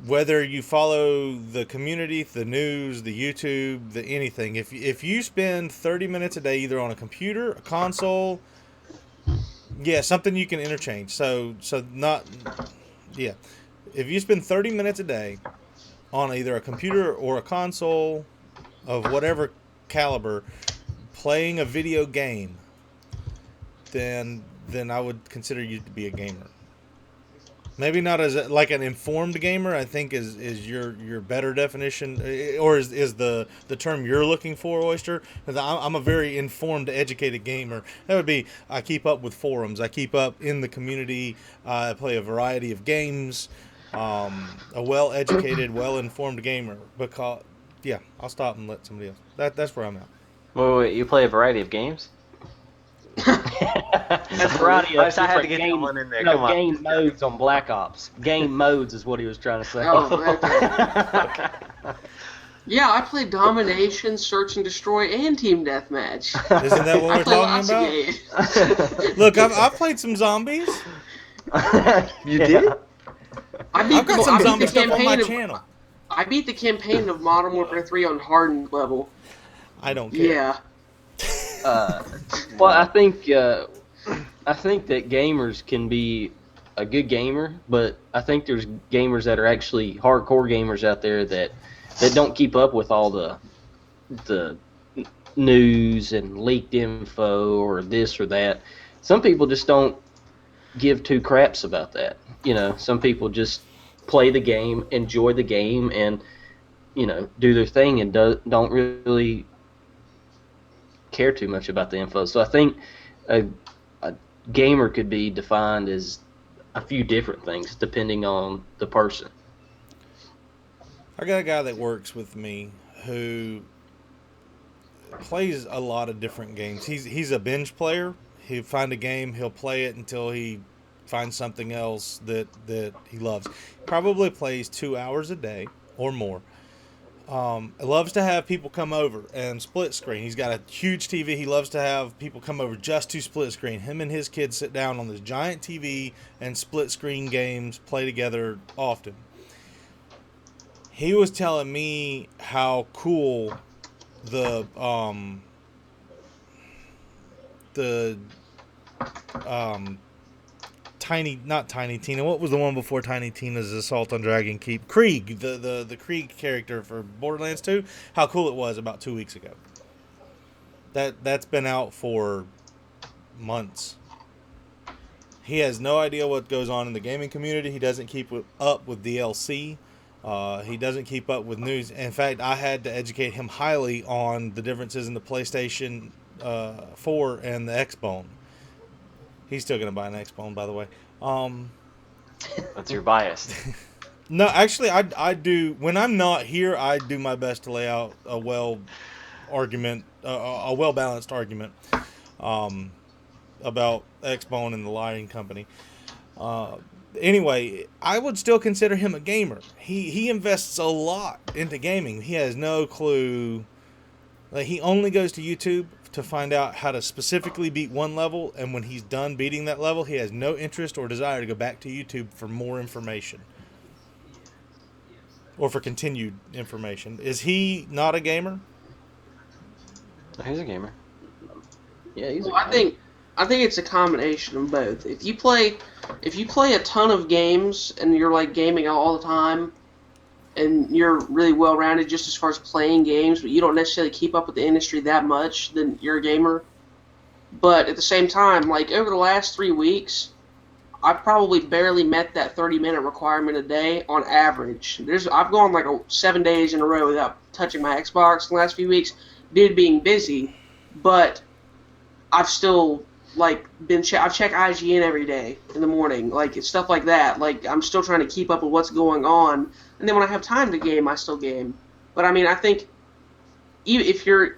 D: Whether you follow the community, the news, the YouTube, the anything, if you spend 30 minutes a day either on a computer, a console, yeah, something you can interchange. So not, yeah. If you spend 30 minutes a day on either a computer or a console of whatever caliber playing a video game, then I would consider you to be a gamer. Maybe not as like an informed gamer, I think is your better definition, or is the term you're looking for, Oyster? Because I'm a very informed, educated gamer. That would be, I keep up with forums, I keep up in the community, I play a variety of games, a well-educated, well-informed gamer. Because, yeah, I'll stop and let somebody else. That's where I'm at.
B: Wait, you play a variety of games?
C: That's variety of
B: I had to
C: different
B: get that
C: game,
B: one in there.
C: no,
B: Come on.
C: game modes on Black Ops. Game modes is what he was trying to say.
A: Oh, okay. Yeah, I play Domination, Search and Destroy, and Team Deathmatch.
D: Isn't that what
A: I
D: we're
A: play
D: talking
A: lots
D: about?
A: of games.
D: Look, I've played some zombies.
B: You did?
D: I've got some zombie stuff on my channel.
A: I beat the campaign of Modern Warfare 3 on hardened level.
D: I don't care.
A: Yeah.
C: Well, I think that gamers can be a good gamer, but I think there's gamers that are actually hardcore gamers out there that don't keep up with all the news and leaked info or this or that. Some people just don't give two craps about that. Some people just play the game, enjoy the game, and do their thing and don't really care too much about the info. So I think a gamer could be defined as a few different things depending on the person.
D: I got a guy that works with me who plays a lot of different games. He's a binge player. He'll find a game, he'll play it until he finds something else that he loves. Probably plays 2 hours a day or more. Loves to have people come over and split screen. He's got a huge TV. He loves to have people come over just to split screen. Him and his kids sit down on this giant TV and split screen games, play together often. He was telling me how cool the not Tiny Tina. What was the one before Tiny Tina's Assault on Dragon Keep? Krieg, the Krieg character for Borderlands 2. How cool it was about 2 weeks ago. That's been out for months. He has no idea what goes on in the gaming community. He doesn't keep up with DLC. He doesn't keep up with news. In fact, I had to educate him highly on the differences in the PlayStation 4 and the XBone. He's still going to buy an XBone, by the way.
B: That's your bias.
D: No, actually, I do. When I'm not here, I do my best to lay out a well-balanced argument about XBone and the lighting company. Anyway, I would still consider him a gamer. He invests a lot into gaming. He has no clue. Like, he only goes to YouTube to find out how to specifically beat one level, and when he's done beating that level, he has no interest or desire to go back to YouTube for more information. Or for continued information. Is he not a gamer?
B: He's a gamer.
C: Yeah, he's
A: well, I think it's a combination of both. If you play a ton of games and you're like gaming all the time, and you're really well-rounded just as far as playing games, but you don't necessarily keep up with the industry that much, then you're a gamer. But at the same time, like over the last 3 weeks, I probably barely met that 30-minute requirement a day on average. I've gone like 7 days in a row without touching my Xbox in the last few weeks due to being busy, but I've still like I've checked IGN every day in the morning, like it's stuff like that. Like I'm still trying to keep up with what's going on, and then when I have time to game, I still game. But I mean, I think even if you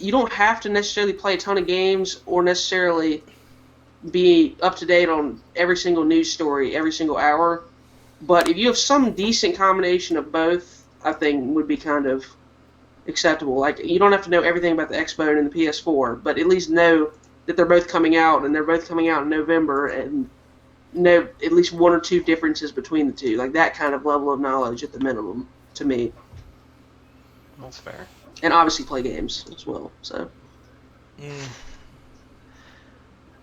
A: don't have to necessarily play a ton of games or necessarily be up to date on every single news story every single hour. But if you have some decent combination of both, I think would be kind of acceptable. Like you don't have to know everything about the XBone and the PS4, but at least know that they're both coming out, and they're both coming out in November, and know at least one or two differences between the two. Like that kind of level of knowledge at the minimum, to me.
B: That's fair.
A: And obviously play games as well. So.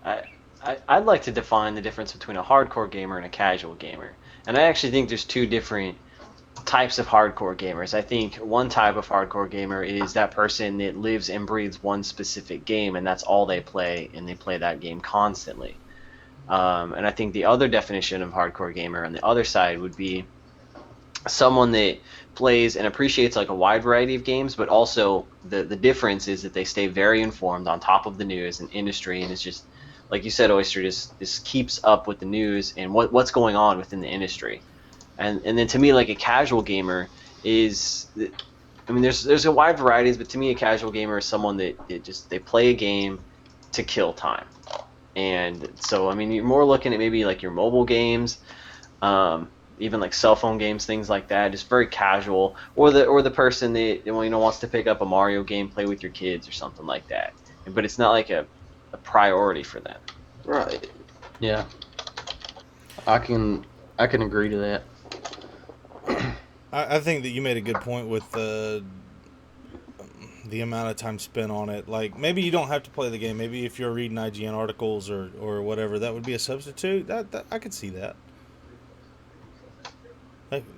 B: I'd like to define the difference between a hardcore gamer and a casual gamer. And I actually think there's two different types of hardcore gamers. I think one type of hardcore gamer is that person that lives and breathes one specific game, and that's all they play, and they play that game constantly. And I think the other definition of hardcore gamer on the other side would be someone that plays and appreciates like a wide variety of games, but also the difference is that they stay very informed on top of the news and industry, and it's just like you said, Oyster, just keeps up with the news and what's going on within the industry. And then to me, like a casual gamer is, I mean, there's a wide varieties, but to me, a casual gamer is someone that they play a game to kill time. And so, I mean, you're more looking at maybe like your mobile games, even like cell phone games, things like that, just very casual. Or the person that wants to pick up a Mario game, play with your kids or something like that. But it's not like a priority for them.
A: Right.
C: Yeah. I can agree to that.
D: I think that you made a good point with the amount of time spent on it. Like, maybe you don't have to play the game. Maybe if you're reading IGN articles or whatever, that would be a substitute. That I could see that.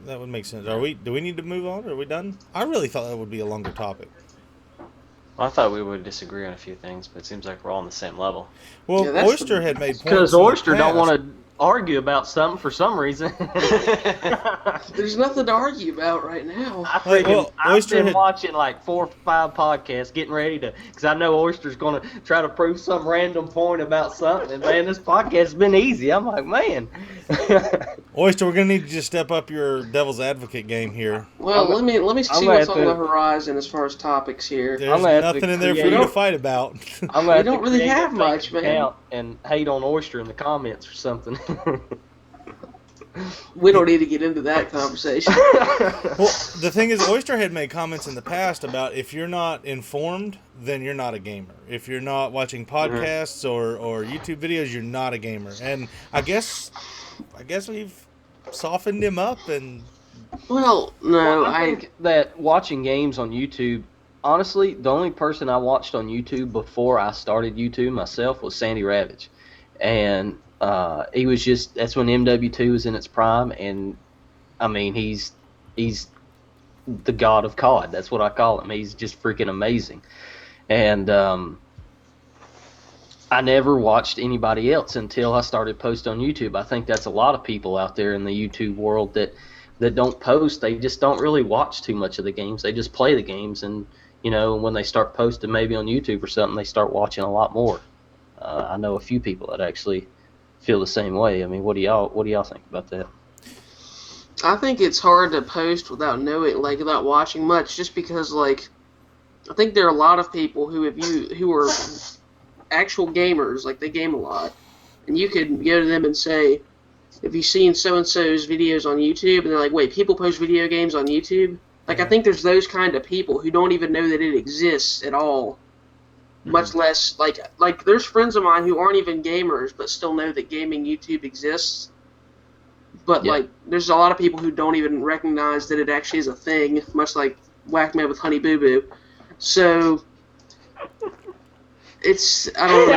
D: That would make sense. Do we need to move on? Are we done? I really thought that would be a longer topic.
B: Well, I thought we would disagree on a few things, but it seems like we're all on the same level.
D: Well,
A: Yeah,
D: Oyster had made points.
C: Because Oyster don't want to argue about something for some reason.
A: There's nothing to argue about right now.
C: I've been watching like 4 or 5 podcasts, getting ready to, because I know Oyster's going to try to prove some random point about something. And man, this podcast has been easy. I'm like, man.
D: Oyster, we're gonna need you to step up your devil's advocate game here.
A: Well, let me see what's on the horizon as far as topics here.
D: There's nothing in there for you to fight about.
A: We don't really have much, man.
C: And hate on Oyster in the comments or something.
A: We don't need to get into that conversation.
D: Well, the thing is, Oyster had made comments in the past about if you're not informed, then you're not a gamer. If you're not watching podcasts or YouTube videos, you're not a gamer. And I guess we've softened him up. And
A: well, no,
C: I think that watching games on YouTube, honestly, the only person I watched on YouTube before I started YouTube myself was Sandy Ravage. And he was just, that's when MW2 was in its prime, and I mean, he's the god of COD. That's what I call him. He's just freaking amazing. And I never watched anybody else until I started posting on YouTube. I think that's a lot of people out there in the YouTube world that don't post. They just don't really watch too much of the games. They just play the games, and you know, when they start posting maybe on YouTube or something, they start watching a lot more. I know a few people that actually feel the same way. I mean, what do y'all think about that?
A: I think it's hard to post without knowing, like, without watching much, just because, like, I think there are a lot of people who are actual gamers, like, they game a lot, and you could go to them and say, have you seen so-and-so's videos on YouTube? And they're like, wait, people post video games on YouTube? Like, I think there's those kind of people who don't even know that it exists at all. Much less, like there's friends of mine who aren't even gamers but still know that gaming YouTube exists. But, like, there's a lot of people who don't even recognize that it actually is a thing, much like WakMed with Honey BooBoo. So, it's, I don't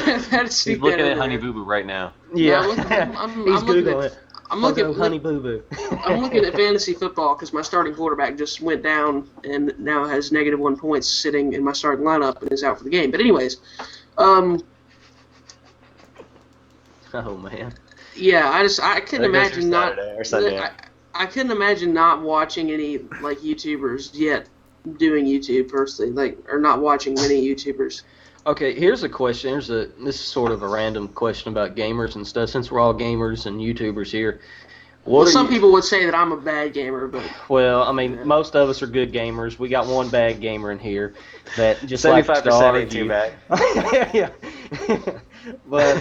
A: know.
B: He's looking at Honey BooBoo right now.
C: Yeah,
A: he's Googling it. I'm looking at
C: Honey BooBoo.
A: I'm looking at fantasy football because my starting quarterback just went down and now has -1 points sitting in my starting lineup and is out for the game. But anyways,
C: oh man.
A: Yeah, I couldn't imagine not.
B: Sunday.
A: I couldn't imagine not watching any like YouTubers yet doing YouTube personally, like, or not watching many YouTubers.
C: Okay, here's a question. This is sort of a random question about gamers and stuff. Since we're all gamers and YouTubers here,
A: some people would say that I'm a bad gamer, but
C: well, I mean, most of us are good gamers. We got one bad gamer in here that just
B: 75% ain't too bad.
C: Yeah. But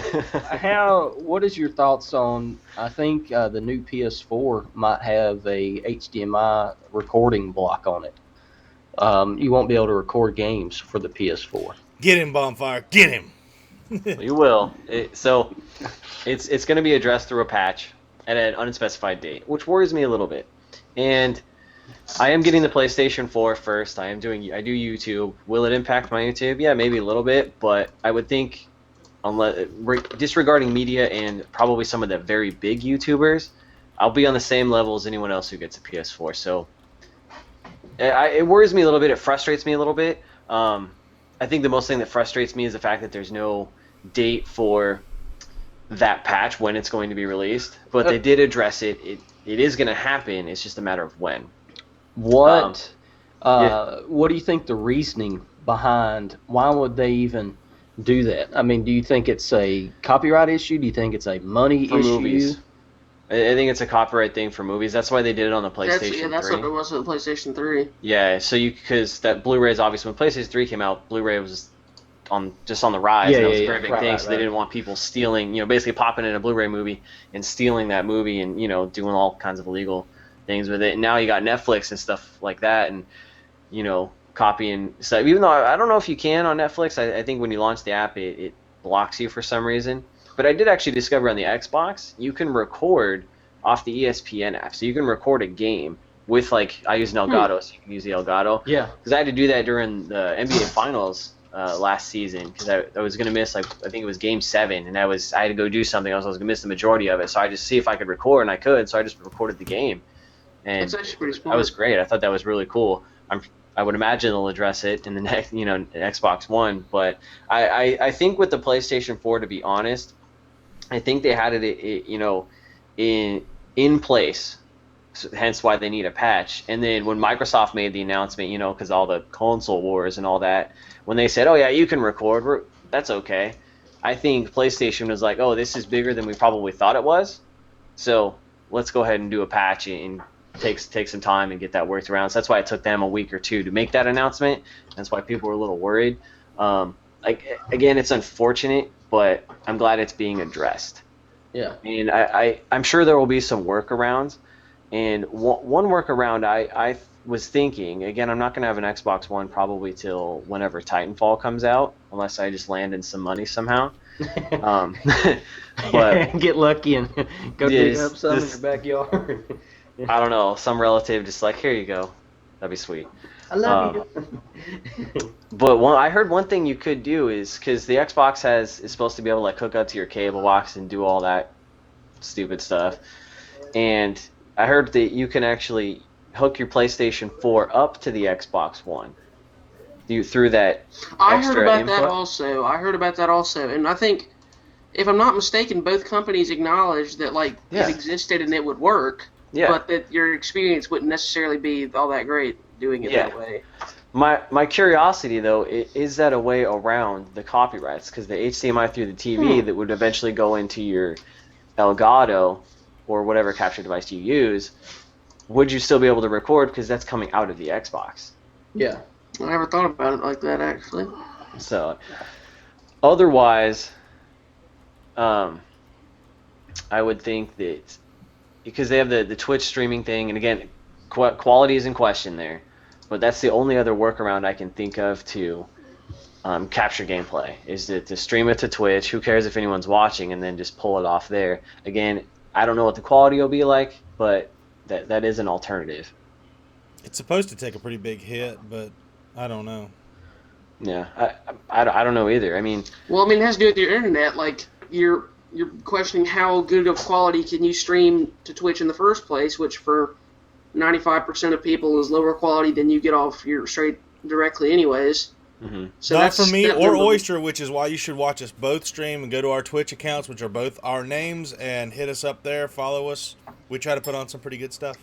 C: what is your thoughts on? I think the new PS4 might have a HDMI recording block on it. You won't be able to record games for the PS4.
D: Get him, Bonfire. Get him.
B: You will. So it's going to be addressed through a patch at an unspecified date, which worries me a little bit. And I am getting the PlayStation 4 first. I do YouTube. Will it impact my YouTube? Yeah, maybe a little bit, but I would think, disregarding media and probably some of the very big YouTubers, I'll be on the same level as anyone else who gets a PS4. So it worries me a little bit. It frustrates me a little bit. I think the most thing that frustrates me is the fact that there's no date for that patch when it's going to be released. But they did address it. It is going to happen. It's just a matter of when.
C: What do you think the reasoning behind why would they even do that? I mean, do you think it's a copyright issue? Do you think it's a money issue?
B: Movies. I think it's a copyright thing for movies. That's why they did it on the PlayStation 3.
A: That's what it was on the PlayStation 3.
B: Yeah, so because that Blu-ray is obviously, when PlayStation 3 came out, Blu-ray was just on the rise. And that was a very big thing, so they didn't want people stealing, basically popping in a Blu-ray movie and stealing that movie and, doing all kinds of illegal things with it. And now you got Netflix and stuff like that and, copying stuff. Even though I don't know if you can on Netflix. I think when you launch the app, it blocks you for some reason. But I did actually discover on the Xbox, you can record off the ESPN app. So you can record a game with like I use an Elgato, so you can use the Elgato.
C: Yeah.
B: Because I had to do that during the NBA Finals last season because I was gonna miss, like, I think it was Game 7, and I had to go do something else. I was gonna miss the majority of it, so I just see if I could record, and I could, so I just recorded the game, and
A: That's actually pretty smart.
B: that was great. I thought that was really cool. I would imagine they'll address it in the next, Xbox One, but I think with the PlayStation 4, to be honest, I think they had it in place. So hence why they need a patch. And then when Microsoft made the announcement, because all the console wars and all that, when they said, oh yeah, you can record, that's okay. I think PlayStation was like, oh, this is bigger than we probably thought it was, so let's go ahead and do a patch and take some time and get that worked around. So that's why it took them a week or two to make that announcement. That's why people were a little worried. Again, it's unfortunate, but I'm glad it's being addressed.
C: Yeah.
B: And I'm sure there will be some workarounds. And one workaround I was thinking, again, I'm not going to have an Xbox One probably till whenever Titanfall comes out, unless I just land in some money somehow. But
C: get lucky and go dig up some in your backyard.
B: I don't know, some relative just like, here you go. That'd be sweet.
C: I love you.
B: But I heard one thing you could do is, because the Xbox is supposed to be able to like hook up to your cable box and do all that stupid stuff, and I heard that you can actually hook your PlayStation 4 up to the Xbox One through that
A: I
B: extra
A: heard about
B: input.
A: that also. And I think, if I'm not mistaken, both companies acknowledged that it existed and it would work, but that your experience wouldn't necessarily be all that great doing it that way.
B: My curiosity, though, is that a way around the copyrights? Because the HDMI through the TV that would eventually go into your Elgato or whatever capture device you use, would you still be able to record, because that's coming out of the Xbox?
C: Yeah.
A: I never thought about it like that, actually.
B: So, otherwise, I would think that, because they have the Twitch streaming thing, and again, quality is in question there, but that's the only other workaround I can think of to capture gameplay, is to stream it to Twitch. Who cares if anyone's watching, and then just pull it off there. Again, I don't know what the quality will be like, but that is an alternative.
D: It's supposed to take a pretty big hit, but I don't know.
B: Yeah, I don't know either. I mean,
A: it has to do with your internet. Like, you're questioning how good of quality can you stream to Twitch in the first place, which for 95% of people is lower quality than you get off your straight directly anyways.
B: Mm-hmm.
A: So
D: not for me or Oyster, which is why you should watch us both stream and go to our Twitch accounts, which are both our names, and hit us up there, follow us. We try to put on some pretty good stuff.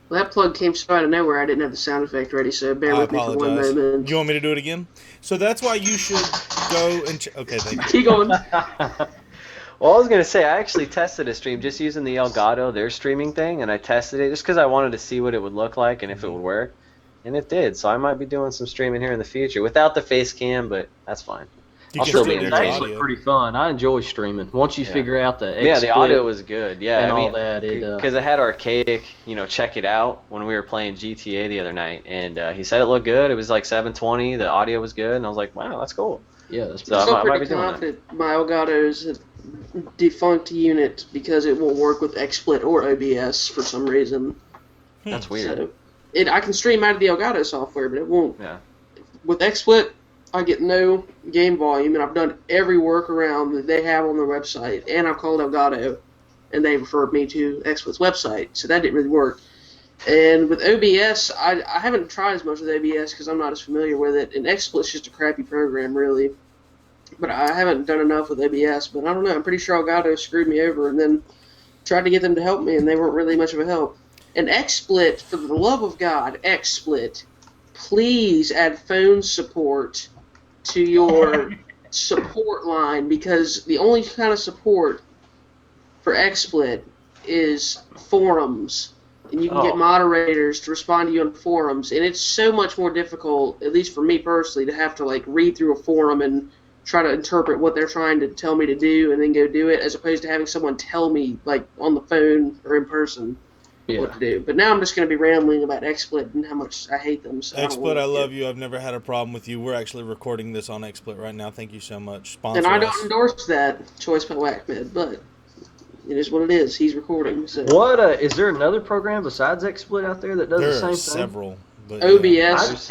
A: Well, that plug came so out of nowhere, I didn't have the sound effect ready, so bear with me for one moment.
D: You want me to do it again? So that's why you should go and... Okay, thank you.
A: Keep going.
B: Well, I was going to say, I actually tested a stream just using the Elgato, their streaming thing, and I tested it just because I wanted to see what it would look like and if it would work. And it did, so I might be doing some streaming here in the future without the face cam, but that's fine.
D: You
B: I'll still be
C: It's
B: entertained.
C: actually pretty fun. I enjoy streaming. Once you figure out the
B: the audio was good. Yeah,
C: and
B: I mean,
C: all that.
B: because I had Archaic, check it out when we were playing GTA the other night, and he said it looked good. It was like 720. The audio was good, and I was like, wow, that's cool.
C: Yeah, that's
B: So
A: I'm still
B: I might
A: pretty
B: be doing that.
A: confident my Elgato is a defunct unit because it won't work with XSplit or OBS for some reason.
B: That's weird.
A: So, I can stream out of the Elgato software, but it won't.
B: Yeah.
A: With XSplit, I get no game volume, and I've done every workaround that they have on their website, and I've called Elgato, and they referred me to XSplit's website, so that didn't really work. And with OBS, I haven't tried as much with OBS because I'm not as familiar with it, and XSplit's just a crappy program, really. But I haven't done enough with OBS, but I don't know. I'm pretty sure Elgato screwed me over, and then tried to get them to help me, and they weren't really much of a help. And XSplit, for the love of God, XSplit, please add phone support to your support line, because the only kind of support for XSplit is forums. And you can get moderators to respond to you on forums. And it's so much more difficult, at least for me personally, to have to read through a forum and try to interpret what they're trying to tell me to do and then go do it, as opposed to having someone tell me, on the phone or in person, what to do. But now I'm just going to be rambling about XSplit and how much I hate them. So
D: XSplit, I love you. I've never had a problem with you. We're actually recording this on XSplit right now. Thank you so much. Sponsor
A: and I
D: us.
A: don't endorse that choice by WakMed, but it is what it is. He's recording. So.
C: What is there another program besides XSplit out there that does the same thing?
D: There are several. But,
A: OBS.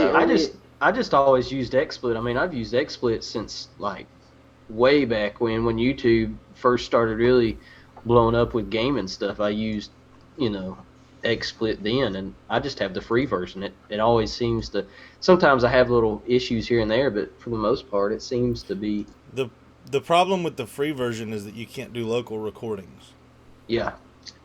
C: I just always used XSplit. I mean, I've used XSplit since like way back when YouTube first started really blowing up with gaming stuff. I used, XSplit then, and I just have the free version. It always seems to. Sometimes I have little issues here and there, but for the most part, it seems to be.
D: The problem with the free version is that you can't do local recordings.
C: Yeah.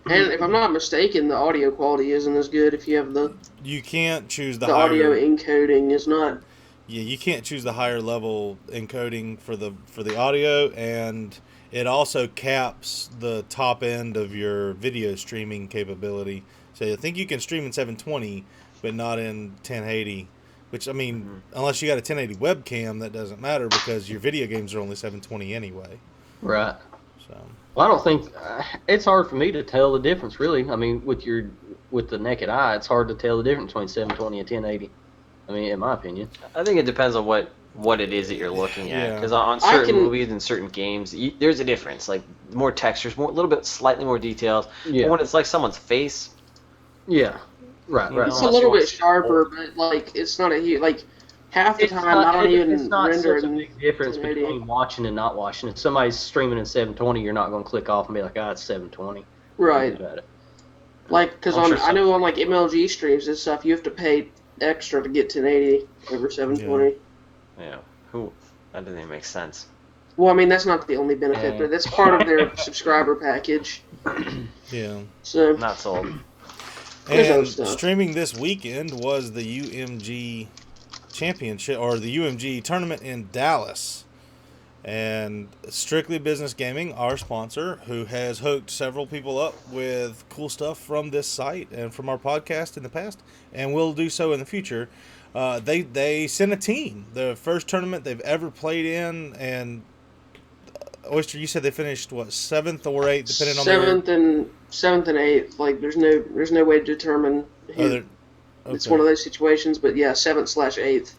A: And if I'm not mistaken, the audio quality isn't as good if you have the.
D: You can't choose the
A: higher, audio encoding is not.
D: Yeah, you can't choose the higher level encoding for the audio, and it also caps the top end of your video streaming capability. So I think you can stream in 720, but not in 1080. Which, I mean, unless you got a 1080 webcam, that doesn't matter because your video games are only 720 anyway.
C: Right.
D: So.
C: Well, I don't think it's hard for me to tell the difference, really. I mean, with the naked eye, it's hard to tell the difference between 720 and 1080. I mean, in my opinion.
B: I think it depends on what it is that you're looking at. Because on certain movies and certain games, there's a difference. Like more textures, a little bit, slightly more details. Yeah. But when it's like someone's face.
C: Yeah. Right.
A: It's a little bit sharper, but like it's not a huge like. Half the time, I don't even
C: it's not
A: render
C: such a big difference between watching and not watching. If somebody's streaming in 720, you're not going to click off and be like, it's 720.
A: Right. Like, because I know on like MLG streams and stuff, you have to pay extra to get 1080 over 720.
B: Yeah. That doesn't even make sense.
A: Well, I mean, that's not the only benefit, but that's part of their subscriber package.
D: Yeah.
A: So.
B: Not sold.
D: And streaming this weekend was the UMG Championship, or the UMG tournament in Dallas, and Strictly Business Gaming, our sponsor, who has hooked several people up with cool stuff from this site and from our podcast in the past, and will do so in the future. They sent a team, the first tournament they've ever played in, and Oyster, you said they finished what, 7th or 8th, depending on
A: seventh and 8th. Like there's no way to determine.
D: Okay.
A: It's one of those situations, but yeah, 7th/8th.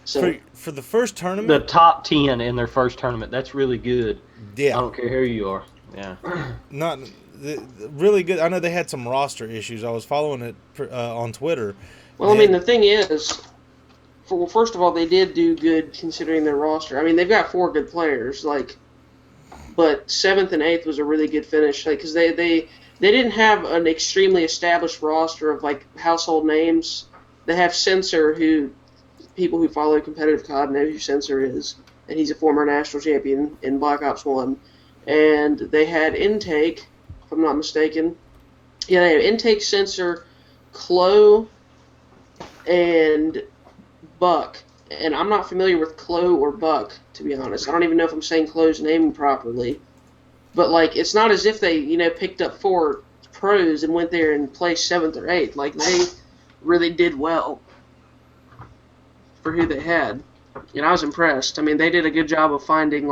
A: So
D: for the first tournament,
C: the top 10 in their first tournament, that's really good.
D: Yeah,
C: I don't care who you are.
B: Yeah,
D: not really good. I know they had some roster issues. I was following it on Twitter.
A: Well, I mean, the thing is, first of all, they did do good considering their roster. I mean, they've got 4 good players, but 7th and 8th was a really good finish, because they didn't have an extremely established roster of like household names. They have Sensor, who people who follow competitive COD know who Sensor is, and he's a former national champion in Black Ops 1. And they had Intake, if I'm not mistaken. Yeah, they have Intake, Sensor, Chloe, and Buck. And I'm not familiar with Chloe or Buck, to be honest. I don't even know if I'm saying Chloe's name properly. But, like, it's not as if they, picked up 4 pros and went there and placed 7th or 8th. Like, they really did well for who they had. And I was impressed. I mean, they did a good job of finding,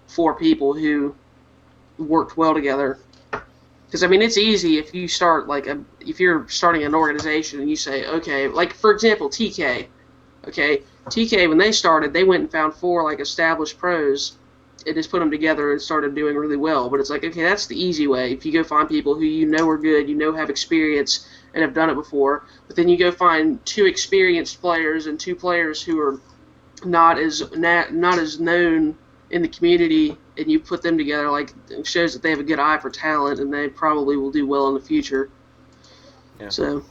A: 4 people who worked well together. Because, I mean, it's easy if you start, if you're starting an organization and you say, okay, like, for example, TK. Okay, TK, when they started, they went and found 4, established pros. It just put them together and started doing really well. But it's like, okay, that's the easy way. If you go find people who are good, have experience and have done it before, but then you go find 2 experienced players and 2 players who are not as known in the community, and you put them together, it shows that they have a good eye for talent, and they probably will do well in the future.
B: Yeah.
A: So.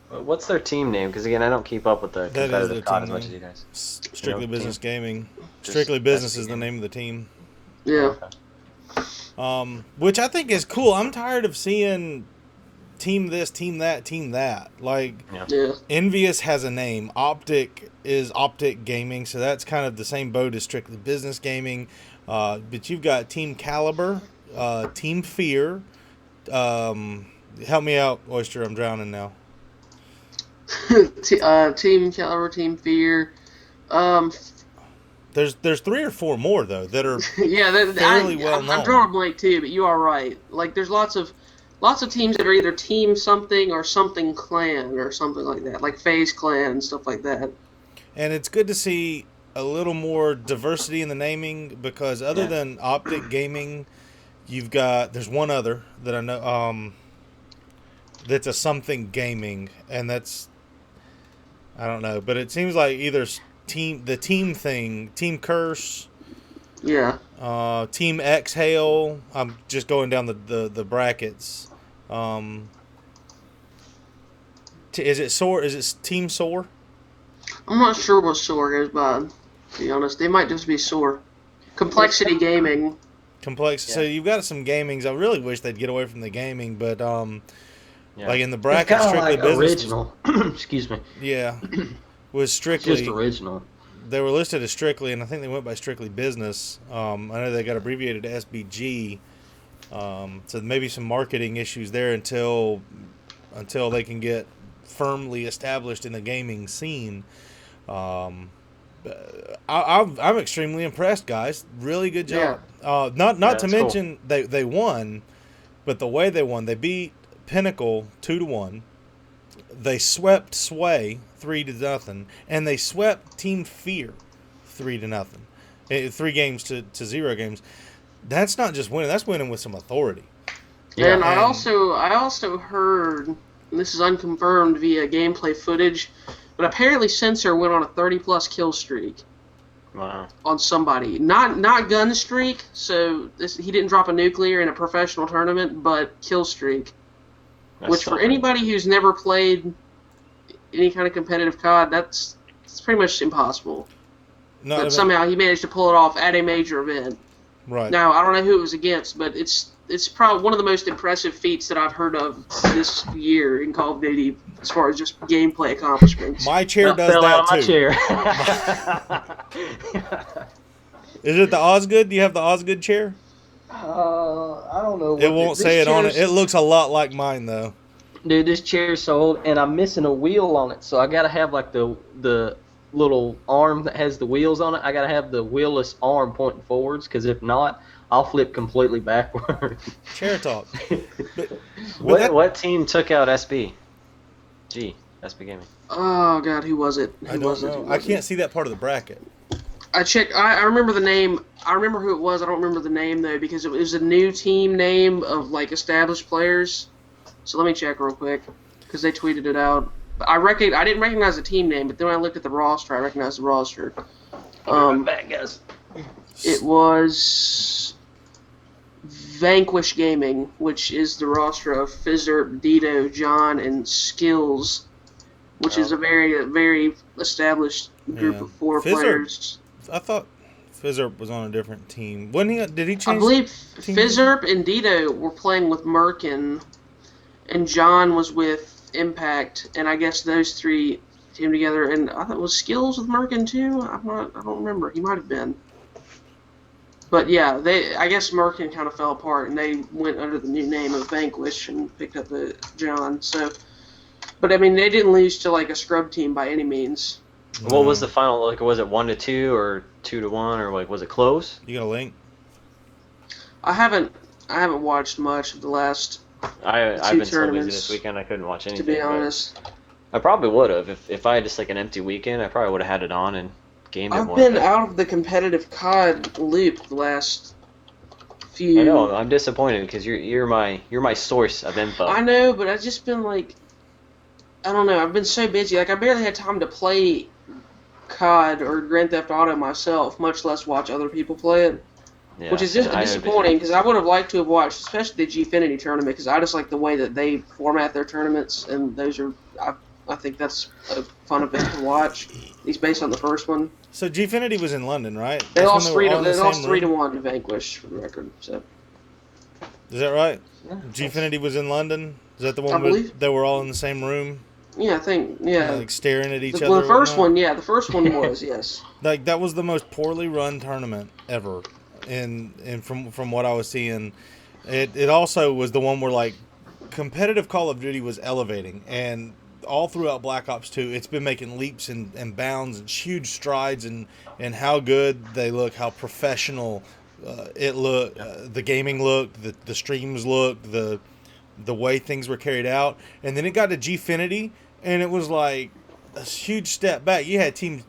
B: What's their team name? Because again, I don't keep up with the competitive COD as much as you guys.
D: Strictly Business Gaming. Strictly Business is the name of the team.
A: Yeah.
B: Okay.
D: Which I think is cool. I'm tired of seeing team this, team that, team that.
A: Yeah.
D: Envious has a name. Optic is Optic Gaming, so that's kind of the same boat as Strictly Business Gaming. But you've got Team Caliber, Team Fear. Help me out, Oyster. I'm drowning now.
A: Team Caliber, Team Fear.
D: There's 3 or 4 more though that are
A: yeah,
D: fairly well known.
A: I'm drawing a blank too, but you are right. There's lots of teams that are either Team something or something Clan or something like that, like FaZe Clan and stuff like that.
D: And it's good to see a little more diversity in the naming, because other than Optic Gaming, You've got there's one other that I know that's a something gaming, and that's I don't know, but it seems like either team thing, Team Curse,
A: Yeah.
D: Team Exhale. I'm just going down the brackets. Is it Soar? Is it Team Soar?
A: I'm not sure what SOAR goes by, to be honest. They might just be SOAR. Complexity Gaming.
D: Complex. Yeah. So you've got some gamings. I really wish they'd get away from the gaming, but like in the
C: It's
D: bracket,
C: kind of
D: strictly
C: like
D: business.
C: original. Excuse me.
D: Yeah, was strictly
C: Just original.
D: They were listed as strictly, and I think they went by strictly business. I know they got abbreviated to SBG. So maybe some marketing issues there until they can get firmly established in the gaming scene. I'm extremely impressed, guys. Really good job.
A: Yeah.
D: Not to mention cool. They won, but the way they won, they beat Pinnacle 2-1. They swept Sway 3-0, and they swept Team Fear 3-0. 3 games to 0 games. That's not just winning. That's winning with some authority.
A: Yeah. And I also heard, and this is unconfirmed via gameplay footage, but apparently Sensor went on a 30+ kill streak.
B: Wow.
A: On somebody. Not gun streak, so he didn't drop a nuclear in a professional tournament, but kill streak. Which for anybody who's never played any kind of competitive COD, it's pretty much impossible. But somehow he managed to pull it off at a major event.
D: Right.
A: Now, I don't know who it was against, but it's probably one of the most impressive feats that I've heard of this year in Call of Duty as far as just gameplay accomplishments.
D: My chair does that too. Is it the Osgood? Do you have the Osgood chair?
C: I don't know.
D: It won't say it on it. It looks a lot like mine though.
C: Dude, this chair's so old, and I'm missing a wheel on it, so I gotta have like the little arm that has the wheels on it. I gotta have the wheelless arm pointing forwards, because if not, I'll flip completely backward.
D: Chair talk.
B: What team took out SB? SB Gaming.
A: Oh God, who was it?
D: I don't know. I can't see that part of the bracket.
A: I checked. I remember the name. I remember who it was. I don't remember the name though, because it was a new team name of like established players. So let me check real quick, because they tweeted it out. I didn't recognize the team name, but then when I looked at the roster, I recognized the roster.
C: Back, guys.
A: It was Vanquish Gaming, which is the roster of Fizzerp, Dito, John, and Skills, which is a very, very established group of 4 players.
D: I thought Fizzerp was on a different team. Did he change?
A: I believe Fizzerp and Dito were playing with Merkin, and John was with Impact, and I guess those 3 teamed together. And I thought, was Skills with Merkin too? I don't remember. He might have been. But yeah, I guess Merkin kind of fell apart, and they went under the new name of Vanquish and picked up the John. So, but I mean, they didn't lose to like a scrub team by any means.
B: What was the final? Like, was it 1-2 or 2-1, or like was it close?
D: You got a link?
A: I haven't watched much of the last.
B: I've been so busy this weekend I couldn't watch anything.
A: To be honest,
B: I probably would have if I had just like an empty weekend. I probably would have had it on and gamed it more.
A: I've been out of the competitive COD loop the last few.
B: I know. I'm disappointed because you're my source of info.
A: I know, but I've just been like, I don't know. I've been so busy. Like I barely had time to play COD or Grand Theft Auto myself, much less watch other people play it. Yeah, which is just disappointing, because I would have liked to have watched, especially the gfinity tournament, because I just like the way that they format their tournaments, and those are, I think that's a fun event to watch, at least based on the first one.
D: So gfinity was in London, right?
A: They lost 3-1 to Vanquish, for the record. So.
D: Is that right? Yeah. Gfinity was in London? Is that the one where they were all in the same room?
A: Yeah, I think, yeah.
D: Like staring at each other?
A: Well, the first one was, yes.
D: Like, that was the most poorly run tournament ever. And from what I was seeing, it also was the one where like competitive Call of Duty was elevating, and all throughout Black Ops 2, it's been making leaps and bounds and huge strides in how good they look, how professional it looked, the gaming looked, the streams looked, the way things were carried out. And then it got to gfinity, and it was like a huge step back. You had teams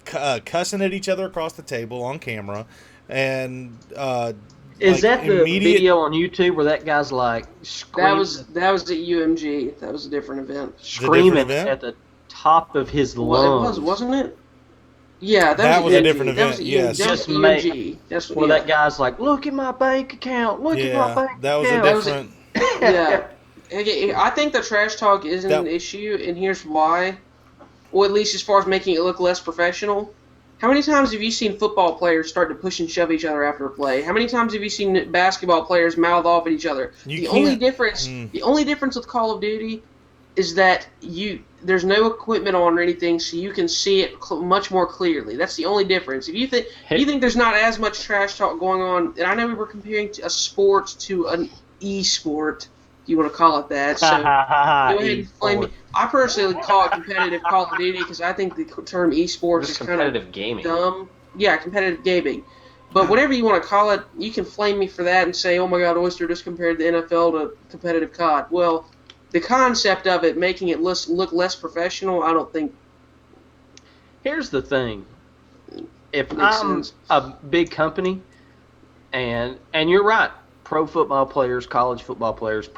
D: cussing at each other across the table on camera. And
C: Is that the
D: immediate
C: video on YouTube where that guy's like screaming?
A: That was at UMG. That was a different event.
C: Screaming
D: event?
C: at the top of his lungs.
A: Wasn't it? Yeah,
D: That was a different
A: That was
D: event, yes.
A: That was UMG. That's what.
C: That guy's like, look at my bank account. Look at my bank account.
D: That was a different.
A: Yeah. I think the trash talk isn't an issue, and here's why. Well, at least as far as making it look less professional. How many times have you seen football players start to push and shove each other after a play? How many times have you seen basketball players mouth off at each other? The only difference with Call of Duty is that there's no equipment on or anything, so you can see it much more clearly. That's the only difference. If you think there's not as much trash talk going on, and I know we were comparing a sport to an esport, if you want to call it that. So go ahead and flame me. I personally call it competitive Call of Duty because I think the term esports is kind of
B: gaming.
A: Dumb. Yeah, competitive gaming. But whatever you want to call it, you can flame me for that and say, oh my God, Oyster just compared the NFL to competitive COD. Well, the concept of it making it look less professional, I don't think.
C: Here's the thing: if I'm a big company, and you're right, pro football players, college football players,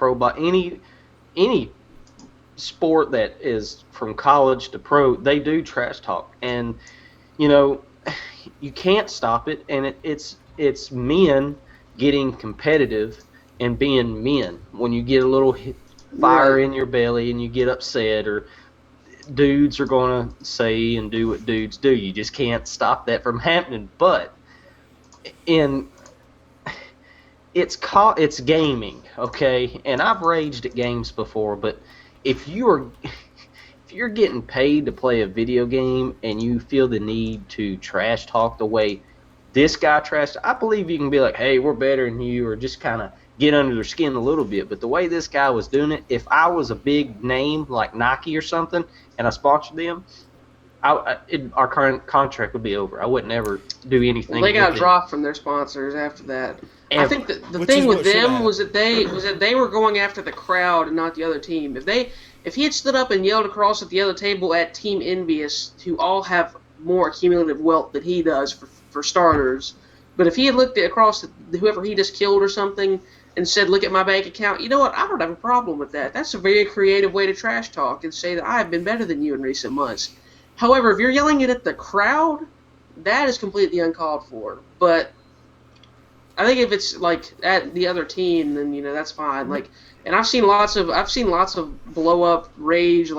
C: any sport that is from college to pro, they do trash talk, and you can't stop it, and it's men getting competitive and being men. When you get a little fire in your belly and you get upset, or dudes are going to say and do what dudes do. You just can't stop that from happening. But it's gaming, okay? And I've raged at games before, but if you're getting paid to play a video game and you feel the need to trash talk the way this guy trashed, I believe you can be like, hey, we're better than you, or just kind of get under their skin a little bit. But the way this guy was doing it, if I was a big name like Nike or something and I sponsored them, our current contract would be over. I wouldn't ever do anything.
A: Well, they got dropped from their sponsors after that. I think that the thing with them was that they were going after the crowd and not the other team. If he had stood up and yelled across at the other table at Team Envious, who all have more cumulative wealth than he does for starters, but if he had looked across at whoever he just killed or something and said, look at my bank account, you know what, I don't have a problem with that. That's a very creative way to trash talk and say that I have been better than you in recent months. However, if you're yelling it at the crowd, that is completely uncalled for. But I think if it's like at the other team, then that's fine. Like, and I've seen lots of blow up rage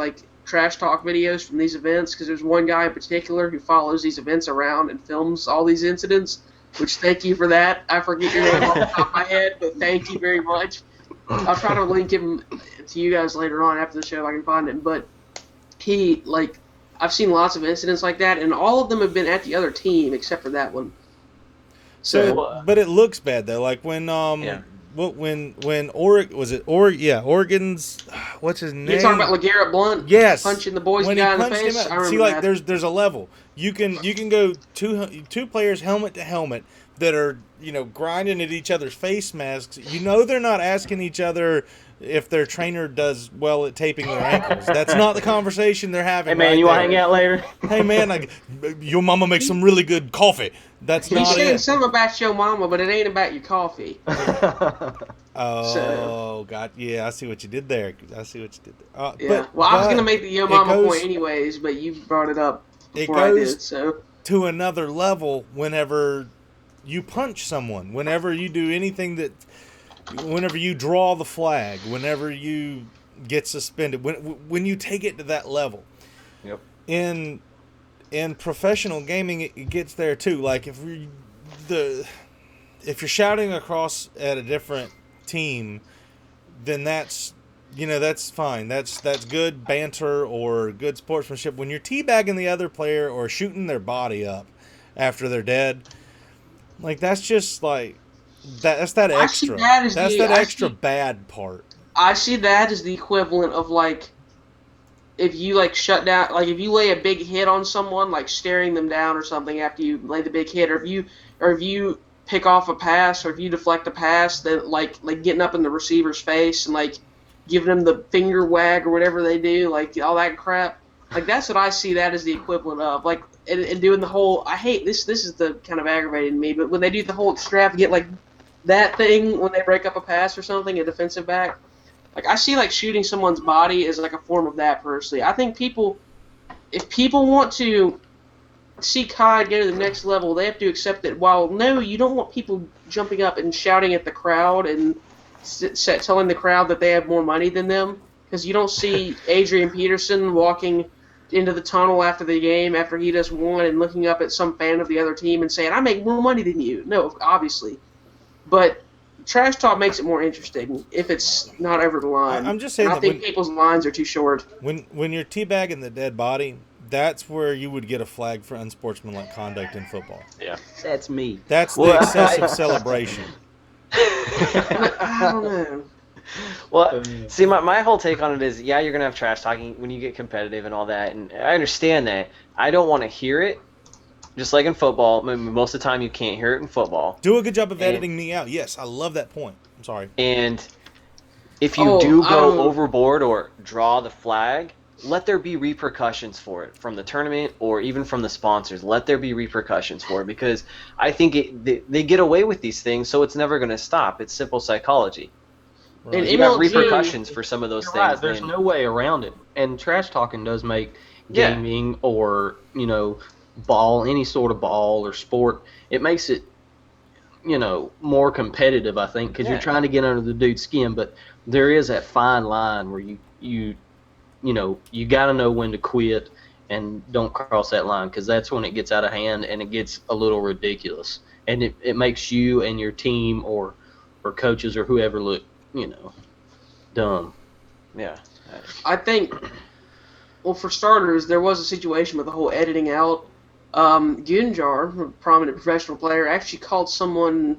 A: trash talk videos from these events, because there's one guy in particular who follows these events around and films all these incidents. Which, thank you for that. I forget your name off the top of my head, but thank you very much. I'll try to link him to you guys later on after the show if I can find him. But I've seen lots of incidents like that, and all of them have been at the other team except for that one.
D: So, but it looks bad though. Like when Oregon's what's his name?
A: You're talking about LeGarrette Blount?
D: Yes,
A: punching the boys guy in the face. I remember that.
D: There's a level. You can go two players helmet to helmet that are grinding at each other's face masks. They're not asking each other if their trainer does well at taping their ankles. That's not the conversation they're having.
C: Hey man, you want to hang out later?
D: Hey man, your mama makes some really good coffee. That's not
A: He's saying
D: it.
A: something about your mama, but it ain't about your coffee.
D: God, yeah, I see what you did there.
A: I was going to make the yo mama point anyways, but you brought it up before I did. So
D: to another level whenever you punch someone, whenever you do anything whenever you draw the flag, whenever you get suspended, when you take it to that level.
B: Yep.
D: In professional gaming, it gets there too. Like if you're shouting across at a different team, then that's fine. That's good banter or good sportsmanship. When you're teabagging the other player or shooting their body up after they're dead, that's just that's that extra. That's that extra bad part.
A: I see that as the equivalent of if you shut down, if you lay a big hit on someone, staring them down or something after you lay the big hit, or if you pick off a pass, or if you deflect a pass, then getting up in the receiver's face and giving them the finger wag or whatever they do, all that crap. That's what I see that as the equivalent of. And doing the whole, I hate this. This is the kind of aggravating me, but when they do the whole extravagant that thing when they break up a pass or something, a defensive back. Like, I see, like, shooting someone's body as, like, a form of that, personally. I think if people want to see COD go to the next level, they have to accept that no, you don't want people jumping up and shouting at the crowd and telling the crowd that they have more money than them, because you don't see Adrian Peterson walking into the tunnel after the game after he just won and looking up at some fan of the other team and saying, I make more money than you. No, obviously. But trash talk makes it more interesting if it's not over the line.
D: I'm just saying
A: I think people's lines are too short.
D: When you're teabagging the dead body, that's where you would get a flag for unsportsmanlike conduct in football.
B: Yeah.
C: That's me.
D: That's the excessive celebration.
A: I don't know.
B: Well, see, my whole take on it is, yeah, you're going to have trash talking when you get competitive and all that, and I understand that. I don't want to hear it, just like in football. Most of the time you can't hear it in football.
D: Do a good job of editing me out. Yes, I love that point. I'm sorry.
B: And if you do go overboard or draw the flag, let there be repercussions for it from the tournament or even from the sponsors. Let there be repercussions for it, because I think they get away with these things, so it's never going to stop. It's simple psychology.
A: Right. And
B: you have repercussions for some of those things.
C: Right. There's no way around it. And trash talking does make gaming or, any sort of ball or sport, it makes it, more competitive, I think, because you're trying to get under the dude's skin. But there is that fine line where you got to know when to quit and don't cross that line, because that's when it gets out of hand and it gets a little ridiculous. And it makes you and your team or coaches or whoever look, dumb.
B: Yeah.
A: I think, well, for starters, there was a situation with the whole editing out. Gunjar, a prominent professional player, actually called someone,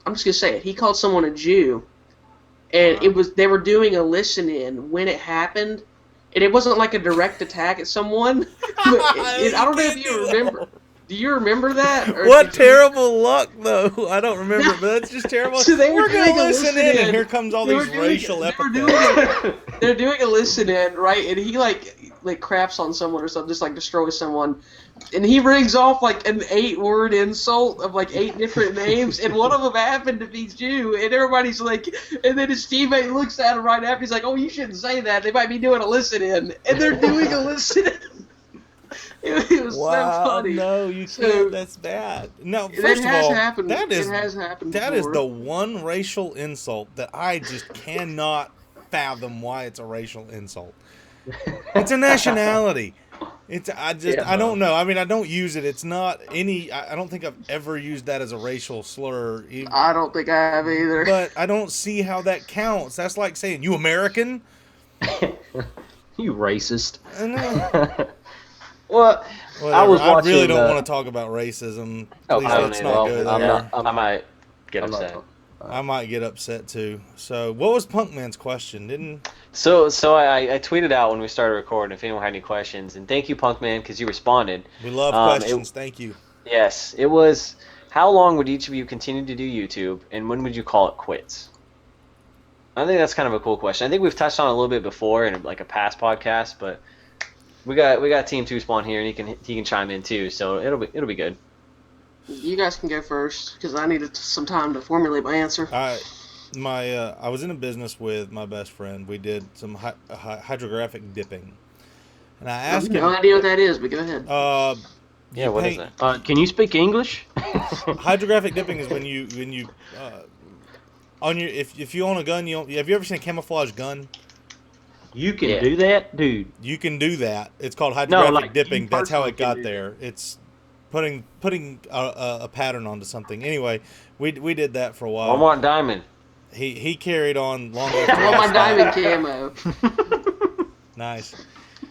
A: I'm just going to say it, he called someone a Jew. And they were doing a listen-in when it happened, and it wasn't like a direct attack at someone. I don't know if you remember. Do you remember that?
D: What terrible luck, though. I don't remember, but that's just terrible.
A: So we're
D: going to listen in, and here comes all these racial epithets.
A: They're doing a listen-in, right? And he, like craps on someone or something, just, like, destroys someone. And he rings off, like, an 8-word insult of, like, 8 different names, and one of them happened to be Jew, and everybody's like, and then his teammate looks at him right after, he's like, oh, you shouldn't say that, they might be doing a listen-in, and they're doing a listen-in. It was so funny.
D: No, you can't. That's bad. No, first of all, that is the one racial insult that I just cannot fathom why it's a racial insult. It's a nationality. I don't know. I mean, I don't use it. It's not any. I don't think I've ever used that as a racial slur.
A: I don't think I have either.
D: But I don't see how that counts. That's like saying, "You American."
C: You racist.
B: Well,
D: I really don't want to talk about racism. Please let's not go there.
B: I might get upset.
D: I might get upset too. So, what was Punkman's question?
B: So I tweeted out when we started recording if anyone had any questions, and thank you, Punkman, because you responded.
D: We love questions. Thank you.
B: Yes, it was. How long would each of you continue to do YouTube, and when would you call it quits? I think that's kind of a cool question. I think we've touched on it a little bit before in like a past podcast, but we got Team 2 Spawn here, and he can chime in too, so it'll be good.
A: You guys can go first because I needed some time to formulate my answer.
D: I was in a business with my best friend. We did some hydrographic dipping, and I asked him.
A: No idea what that is, but go ahead.
B: What is that?
C: Can you speak English?
D: Hydrographic dipping is when you on your if you own a gun, have you ever seen a camouflage gun?
C: You can do that, dude.
D: You can do that. It's called hydrographic dipping. That's how it got there. It's putting a pattern onto something. Anyway, we did that for a while.
B: I want diamond.
D: He carried on long after
A: I want my diamond camo.
D: Nice.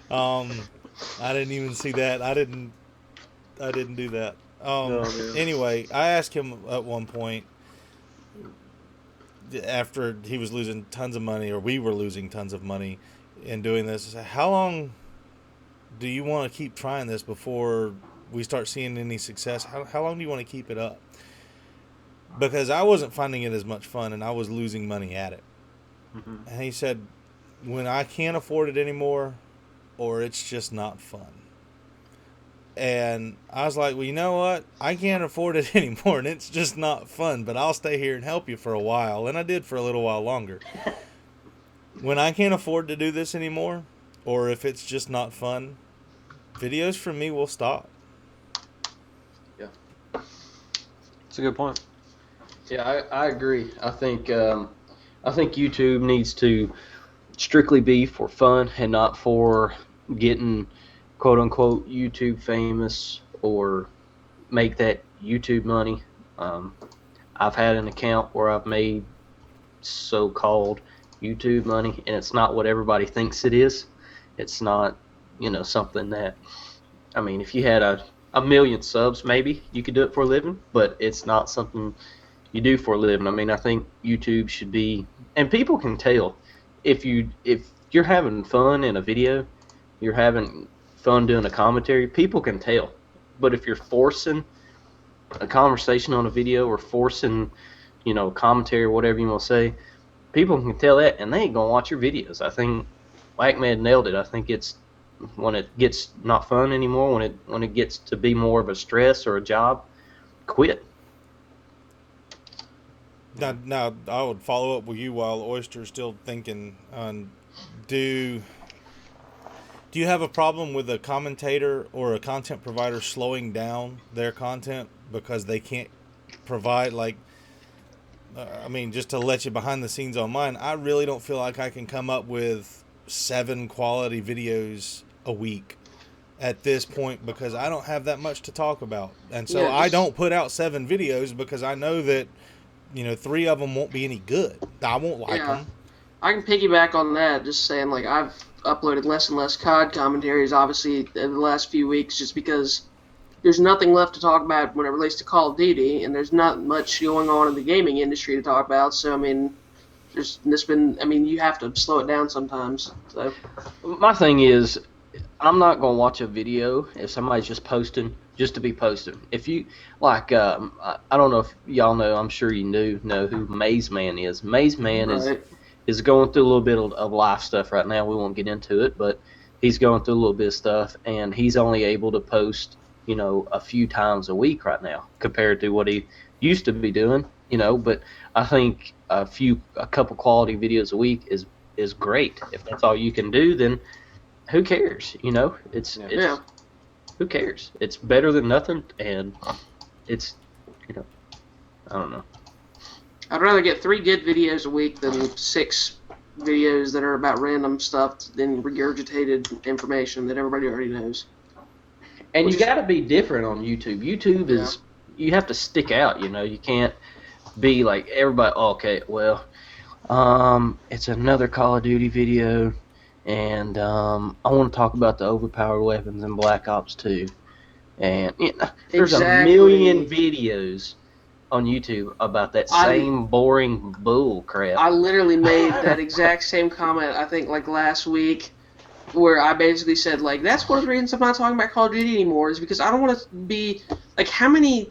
D: I didn't even see that. I didn't do that. Anyway, I asked him at one point after he was losing tons of money, or we were losing tons of money in doing this, how long do you want to keep trying this before we start seeing any success? How long do you want to keep it up? Because I wasn't finding it as much fun, and I was losing money at it. Mm-hmm. And he said, when I can't afford it anymore, or it's just not fun. And I was like, well, you know what? I can't afford it anymore, and it's just not fun, but I'll stay here and help you for a while. And I did for a little while longer. When I can't afford to do this anymore, or if it's just not fun, videos from me will stop.
C: Yeah.
B: That's a good point.
C: Yeah, I agree. I think YouTube needs to strictly be for fun and not for getting quote unquote YouTube famous or make that YouTube money. I've had an account where I've made so-called YouTube money, and it's not what everybody thinks it is. It's not, something that, I mean, if you had a million subs, maybe you could do it for a living, but it's not something you do for a living. I mean, I think YouTube should be, and people can tell if you're having fun in a video, you're having fun doing a commentary, people can tell. But if you're forcing a conversation on a video or forcing, commentary or whatever you want to say, people can tell that, and they ain't gonna watch your videos. I think WakMed nailed it. I think it's when it gets not fun anymore, when it gets to be more of a stress or a job, quit.
D: Now, I would follow up with you while Oyster's still thinking on, do you have a problem with a commentator or a content provider slowing down their content because they can't provide, just to let you behind the scenes on mine, I really don't feel like I can come up with 7 quality videos a week at this point because I don't have that much to talk about. And so I don't put out 7 videos because I know that 3 of them won't be any good. I won't like them.
A: I can piggyback on that, just saying, I've uploaded less and less COD commentaries, obviously, in the last few weeks, just because there's nothing left to talk about when it relates to Call of Duty, and there's not much going on in the gaming industry to talk about, so, you have to slow it down sometimes, so.
C: My thing is, I'm not going to watch a video if somebody's just posting just to be posting. If you, I don't know if y'all know, I'm sure you know who Maze Man is. Maze Man is going through a little bit of life stuff right now. We won't get into it, but he's going through a little bit of stuff, and he's only able to post, a few times a week right now compared to what he used to be doing, but I think a couple quality videos a week is great. If that's all you can do, then who cares? It's who cares? It's better than nothing, and it's, I don't know.
A: I'd rather get 3 good videos a week than 6 videos that are about random stuff than regurgitated information that everybody already knows.
C: And you got to be different on YouTube. YouTube is, you have to stick out, you can't be like everybody, okay, well, it's another Call of Duty video, and I want to talk about the overpowered weapons in Black Ops 2. And there's a million videos on YouTube about that same boring bull crap.
A: I literally made that exact same comment, I think, last week, where I basically said, that's one of the reasons I'm not talking about Call of Duty anymore, is because I don't want to be, how many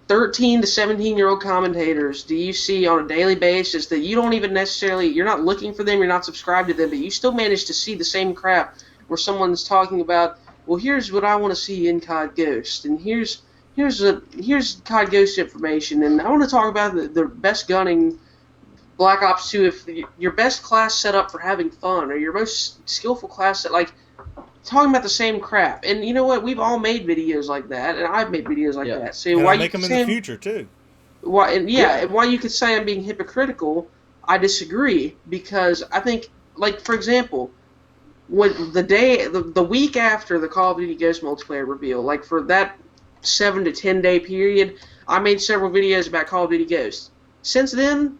A: 13 to 17-year-old commentators do you see on a daily basis that you don't even necessarily, you're not looking for them, you're not subscribed to them, but you still manage to see the same crap where someone's talking about, well, here's what I want to see in COD Ghost, and here's COD Ghost information, and I want to talk about the best gunning Black Ops 2, if your best class set up for having fun, or your most skillful class set, talking about the same crap. And you know what? We've all made videos like that, and I've made videos like that. So
D: and
A: why
D: I'll make them in the future too.
A: And why you could say I'm being hypocritical, I disagree, because I think, for example, when the week after the Call of Duty Ghost multiplayer reveal, for that 7 to 10 day period, I made several videos about Call of Duty Ghost. Since then,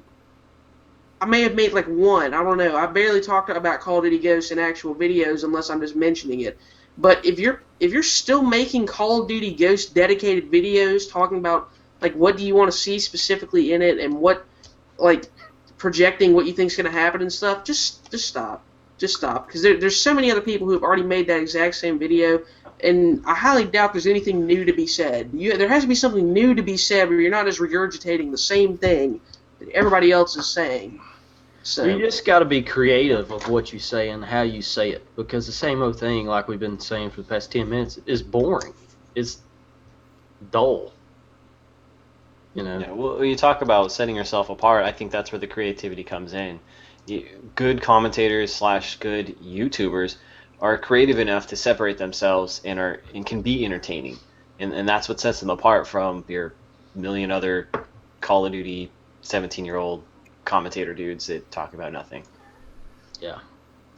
A: I may have made one. I don't know. I barely talked about Call of Duty Ghost in actual videos unless I'm just mentioning it. But if you're still making Call of Duty Ghost dedicated videos talking about what do you want to see specifically in it, and what projecting what you think's going to happen and stuff, just stop. Just stop, because there's so many other people who have already made that exact same video, and I highly doubt there's anything new to be said. There has to be something new to be said where you're not just regurgitating the same thing that everybody else is saying. So
C: you just got to be creative of what you say and how you say it, because the same old thing, like we've been saying for the past 10 minutes, is boring. It's dull. You know.
B: Yeah, well, when you talk about setting yourself apart, I think that's where the creativity comes in. Good commentators slash good YouTubers are creative enough to separate themselves and can be entertaining, and that's what sets them apart from your million other Call of Duty 17-year-old commentator dudes that talk about nothing.
C: Yeah.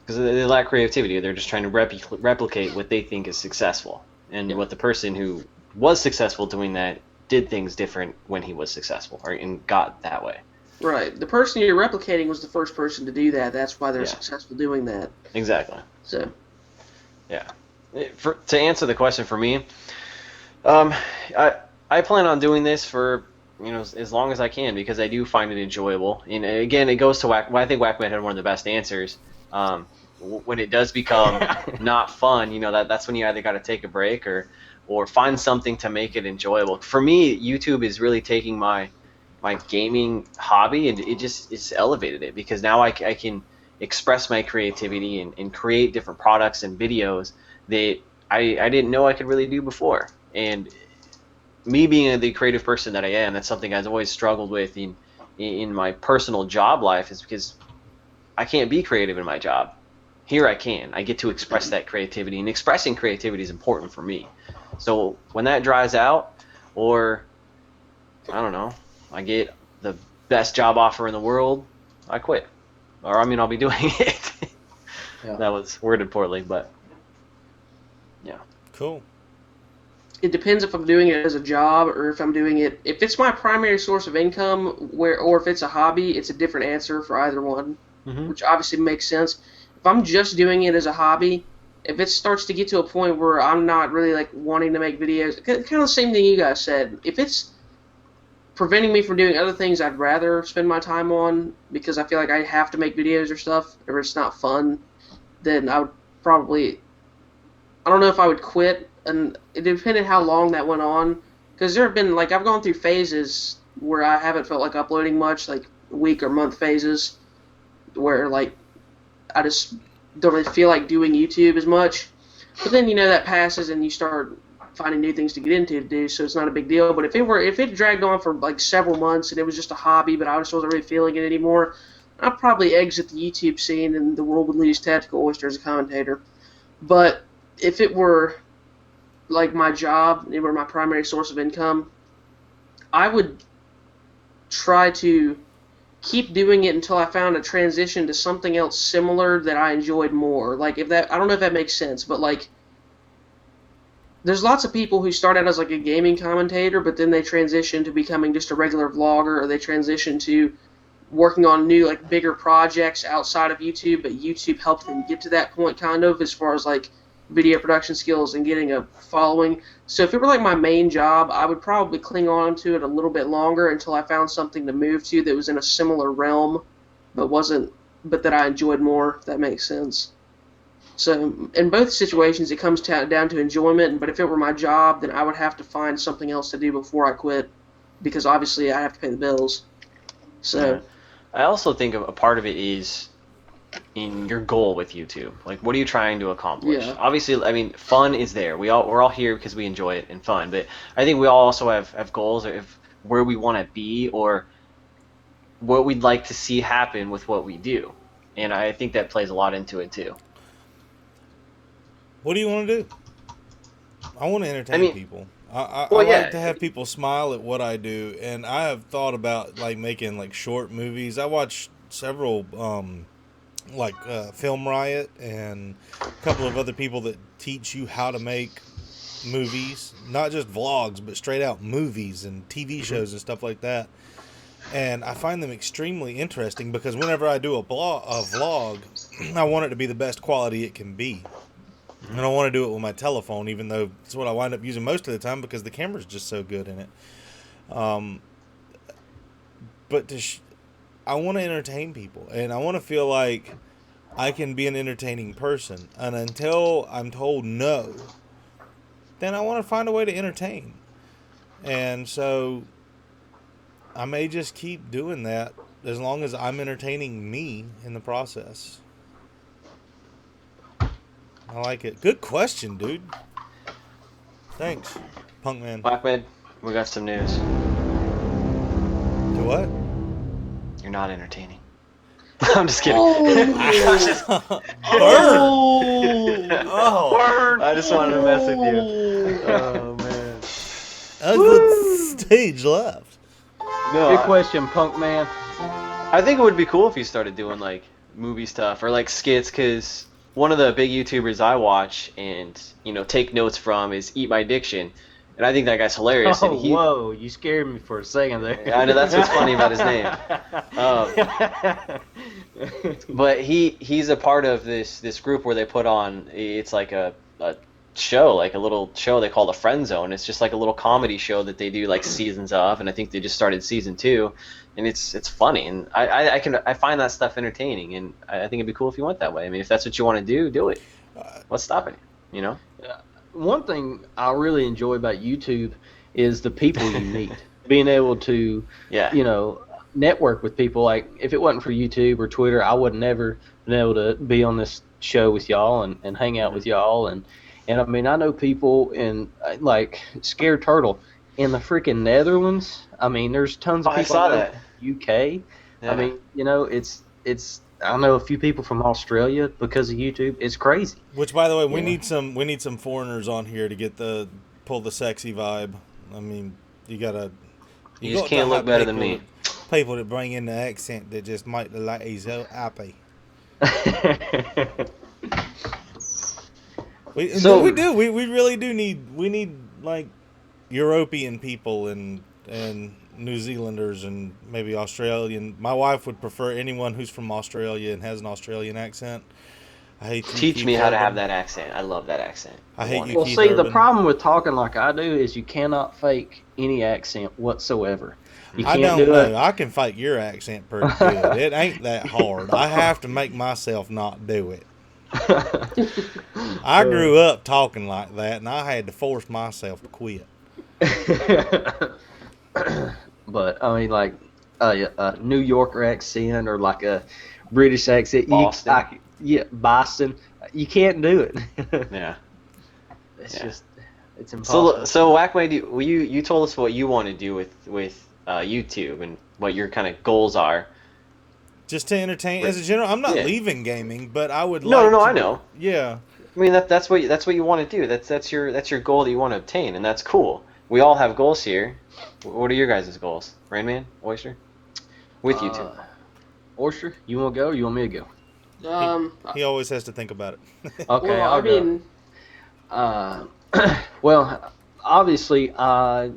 B: Because they lack creativity. They're just trying to replicate what they think is successful, and what the person who was successful doing that did things different when he was successful and got that way.
A: Right. The person you're replicating was the first person to do that. That's why they're successful doing that.
B: Exactly.
A: So.
B: Yeah. To answer the question for me, I plan on doing this for as long as I can, because I do find it enjoyable. And again, it goes to I think WakMed had one of the best answers. When it does become not fun, that's when you either got to take a break or find something to make it enjoyable. For me, YouTube is really taking my gaming hobby, and it's elevated it, because now I can express my creativity and create different products and videos that I didn't know I could really do before. And me being the creative person that I am, that's something I've always struggled with in my personal job life, is because I can't be creative in my job. Here I can. I get to express that creativity, and expressing creativity is important for me. So when that dries out, or I don't know, I get the best job offer in the world, I quit. Or I'll be doing it. That was worded poorly, but yeah.
D: Cool.
A: It depends if I'm doing it as a job or if I'm doing it. If it's my primary source of income, or if it's a hobby, it's a different answer for either one, which obviously makes sense. If I'm just doing it as a hobby, if it starts to get to a point where I'm not really wanting to make videos, kind of the same thing you guys said. If it's preventing me from doing other things I'd rather spend my time on, because I feel like I have to make videos or stuff, or it's not fun, then I would probably, I don't know if I would quit, and it depended how long that went on, because there have been, I've gone through phases where I haven't felt like uploading much, week or month phases, where, I just don't really feel like doing YouTube as much, but then, that passes and you start finding new things to get into to do, so it's not a big deal. But if it dragged on for several months and it was just a hobby, but I just wasn't really feeling it anymore, I'd probably exit the YouTube scene and the world would lose Tactical Oyster as a commentator. But if it were my job, it were my primary source of income, I would try to keep doing it until I found a transition to something else similar that I enjoyed more. I don't know if that makes sense, but there's lots of people who start out as a gaming commentator, but then they transition to becoming just a regular vlogger, or they transition to working on new bigger projects outside of YouTube, but YouTube helped them get to that point, kind of, as far as video production skills and getting a following. So if it were my main job, I would probably cling on to it a little bit longer until I found something to move to that was in a similar realm, but that I enjoyed more, if that makes sense. So in both situations, it comes down to enjoyment. But if it were my job, then I would have to find something else to do before I quit, because obviously I have to pay the bills. So
B: I also think a part of it is in your goal with YouTube. What are you trying to accomplish?
A: Yeah.
B: Obviously, fun is there. We're all here because we enjoy it and fun. But I think we all also have goals of where we want to be, or what we'd like to see happen with what we do. And I think that plays a lot into it too.
D: What do you want to do? I want to entertain people. I like to have people smile at what I do, and I have thought about making short movies. I watched several Film Riot and a couple of other people that teach you how to make movies, not just vlogs, but straight out movies and TV shows and stuff like that. And I find them extremely interesting, because whenever I do a vlog, I want it to be the best quality it can be. And I want to do it with my telephone, even though it's what I wind up using most of the time, because the camera's just so good in it. But I want to entertain people, and I want to feel like I can be an entertaining person. And until I'm told no, then I want to find a way to entertain. And so I may just keep doing that as long as I'm entertaining me in the process. I like it. Good question, dude. Thanks, Punkman.
B: WakMed, we got some news.
D: Do what?
B: You're not entertaining. I'm just kidding.
D: Burn!
B: I just wanted to mess with you. Oh man.
D: That's the stage left.
B: No,
C: Good question, Punk Man.
B: I think it would be cool if you started doing like movie stuff or like skits, because one of the big YouTubers I watch and take notes from is Eat My Diction, and I think that guy's hilarious.
C: Oh,
B: and he,
C: whoa! You scared me for a second there.
B: I know that's what's funny about his name. But he's a part of this group where they put on, it's like a show, like a little show they call the Friend Zone. It's just like a little comedy show that they do like seasons of, and I think they just started season 2, and it's funny, and I find that stuff entertaining, and I think it'd be cool if you went that way. I mean, if that's what you want to do it. What's stopping you?
C: One thing I really enjoy about YouTube is the people you meet. Being able to, network with people. Like, if it wasn't for YouTube or Twitter, I would never been able to be on this show with y'all and hang out with y'all. And I mean, I know people in, like, Scared Turtle in the freaking Netherlands. I mean, there's tons of people
B: I saw that.
C: UK.
B: Yeah.
C: I mean, it's I know a few people from Australia because of YouTube. It's crazy.
D: Which, by the way, we need some foreigners on here to pull the sexy vibe. I mean, you
B: just can't look better than me.
D: People that bring in the accent that just make the ladies so happy. We really do need like European people and New Zealanders and maybe Australian. My wife would prefer anyone who's from Australia and has an Australian accent. I hate you.
B: Teach me how to have that accent. I love that accent.
D: I hate you.
C: Well, see, the problem with talking like I do is you cannot fake any accent whatsoever. You can't do it.
D: I can fake your accent pretty good. It ain't that hard. I have to make myself not do it. I grew up talking like that, and I had to force myself to quit.
C: But I mean, like a New Yorker accent or like a British accent.
B: Boston.
C: Boston. You can't do it.
B: Yeah.
C: It's impossible.
B: So WakMed, you told us what you want to do with YouTube and what your kind of goals are.
D: Just to entertain, as a general. I'm not leaving gaming, but I would.
B: No, I know.
D: Yeah.
B: I mean that's what you want to do. That's your goal that you want to obtain, and that's cool. We all have goals here. What are your guys' goals? Rain Man, Oyster, with YouTube.
C: Oyster, you want to go? Or you want me to go?
D: He always has to think about it.
C: Okay,
A: well,
C: I'll go. Well, obviously, I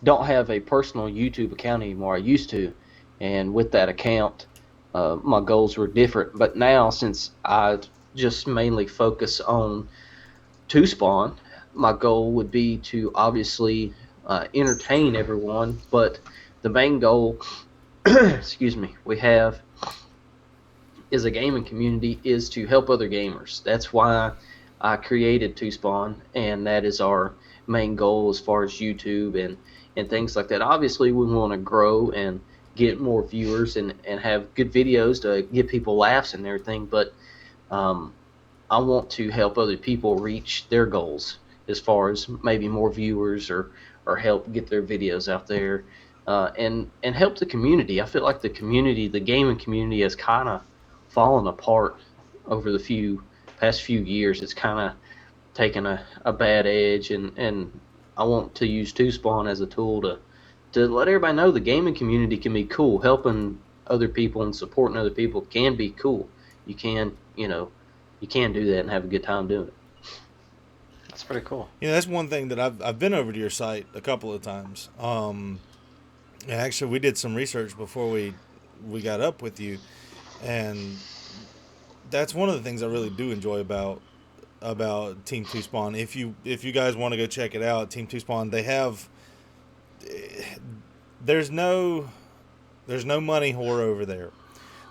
C: don't have a personal YouTube account anymore. I used to, and with that account, my goals were different. But now, since I just mainly focus on Spawn, my goal would be to obviously entertain everyone. But the main goal, excuse me, we have as a gaming community is to help other gamers. That's why I created Spawn, and that is our main goal as far as YouTube and things like that. Obviously, we want to grow and get more viewers and have good videos to give people laughs and everything, but I want to help other people reach their goals as far as maybe more viewers or help get their videos out there and help the community. I feel like the gaming community has kind of fallen apart over the past few years. It's kind of taken a bad edge, and I want to use Spawn as a tool to let everybody know the gaming community can be cool. Helping other people and supporting other people can be cool. You can do that and have a good time doing it.
B: That's pretty cool.
D: That's one thing that I've been over to your site a couple of times. Actually, we did some research before we got up with you, and that's one of the things I really do enjoy about Team Spawn. If you guys want to go check it out, Team Spawn, they have. There's no money whore over there.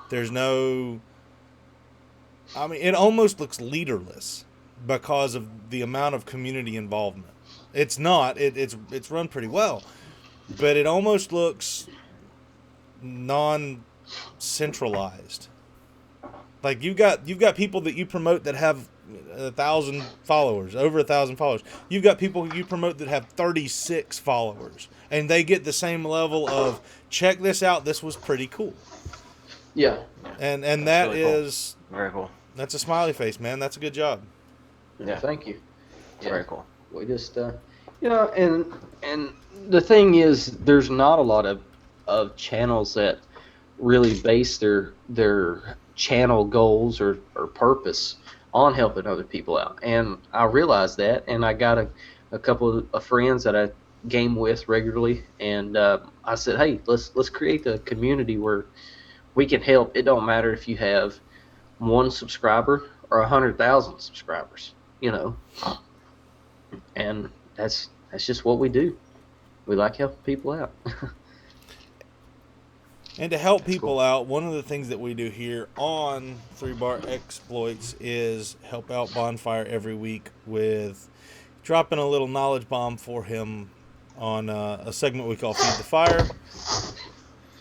D: There's no. I mean, it almost looks leaderless because of the amount of community involvement. It's not. It's run pretty well, but it almost looks non-centralized. Like you've got people that you promote that have 1,000 followers, over 1,000 followers. You've got people you promote that have 36 followers, and they get the same level of check this out. This was pretty cool.
C: Yeah.
D: And that
B: really
D: is
B: cool. Very cool.
D: That's a smiley face, man. That's a good job.
C: Yeah. Thank you.
B: Yeah. Very cool.
C: We just and the thing is, there's not a lot of channels that really base their channel goals or purpose on helping other people out. And I realized that, and I got a couple of friends that I game with regularly, and I said, hey, let's create a community where we can help. It don't matter if you have 1 subscriber or 100,000 subscribers, and that's just what we do. We like helping people out.
D: And to help people out, one of the things that we do here on 3-Bar Exploits is help out Bonfire every week with dropping a little knowledge bomb for him on a segment we call Feed the Fire.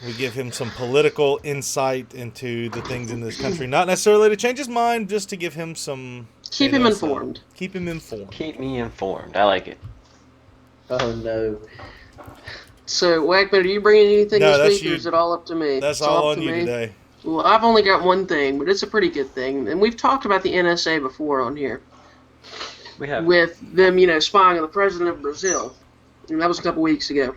D: We give him some political insight into the things in this country. Not necessarily to change his mind, just to give him some...
A: Keep him informed.
D: Keep him informed.
B: Keep me informed. I like it.
C: Oh, no.
A: So, WakMed, are you bringing anything
D: No,
A: this week,
D: you.
A: or is it all up to me?
D: That's
A: It's
D: all
A: up
D: on
A: to
D: you
A: me?
D: today.
A: Well, I've only got one thing, but it's a pretty good thing. And we've talked about the NSA before on here.
B: We have.
A: With them, spying on the president of Brazil. And that was a couple weeks ago.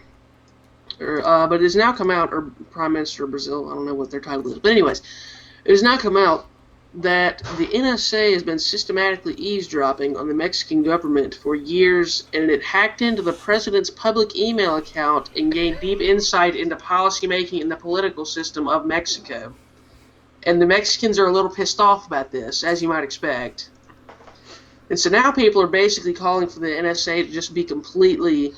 A: But it has now come out, or Prime Minister of Brazil, I don't know what their title is. But anyways, it has now come out that the NSA has been systematically eavesdropping on the Mexican government for years, and it hacked into the president's public email account and gained deep insight into policymaking in the political system of Mexico. And the Mexicans are a little pissed off about this, as you might expect. And so now people are basically calling for the NSA to just be completely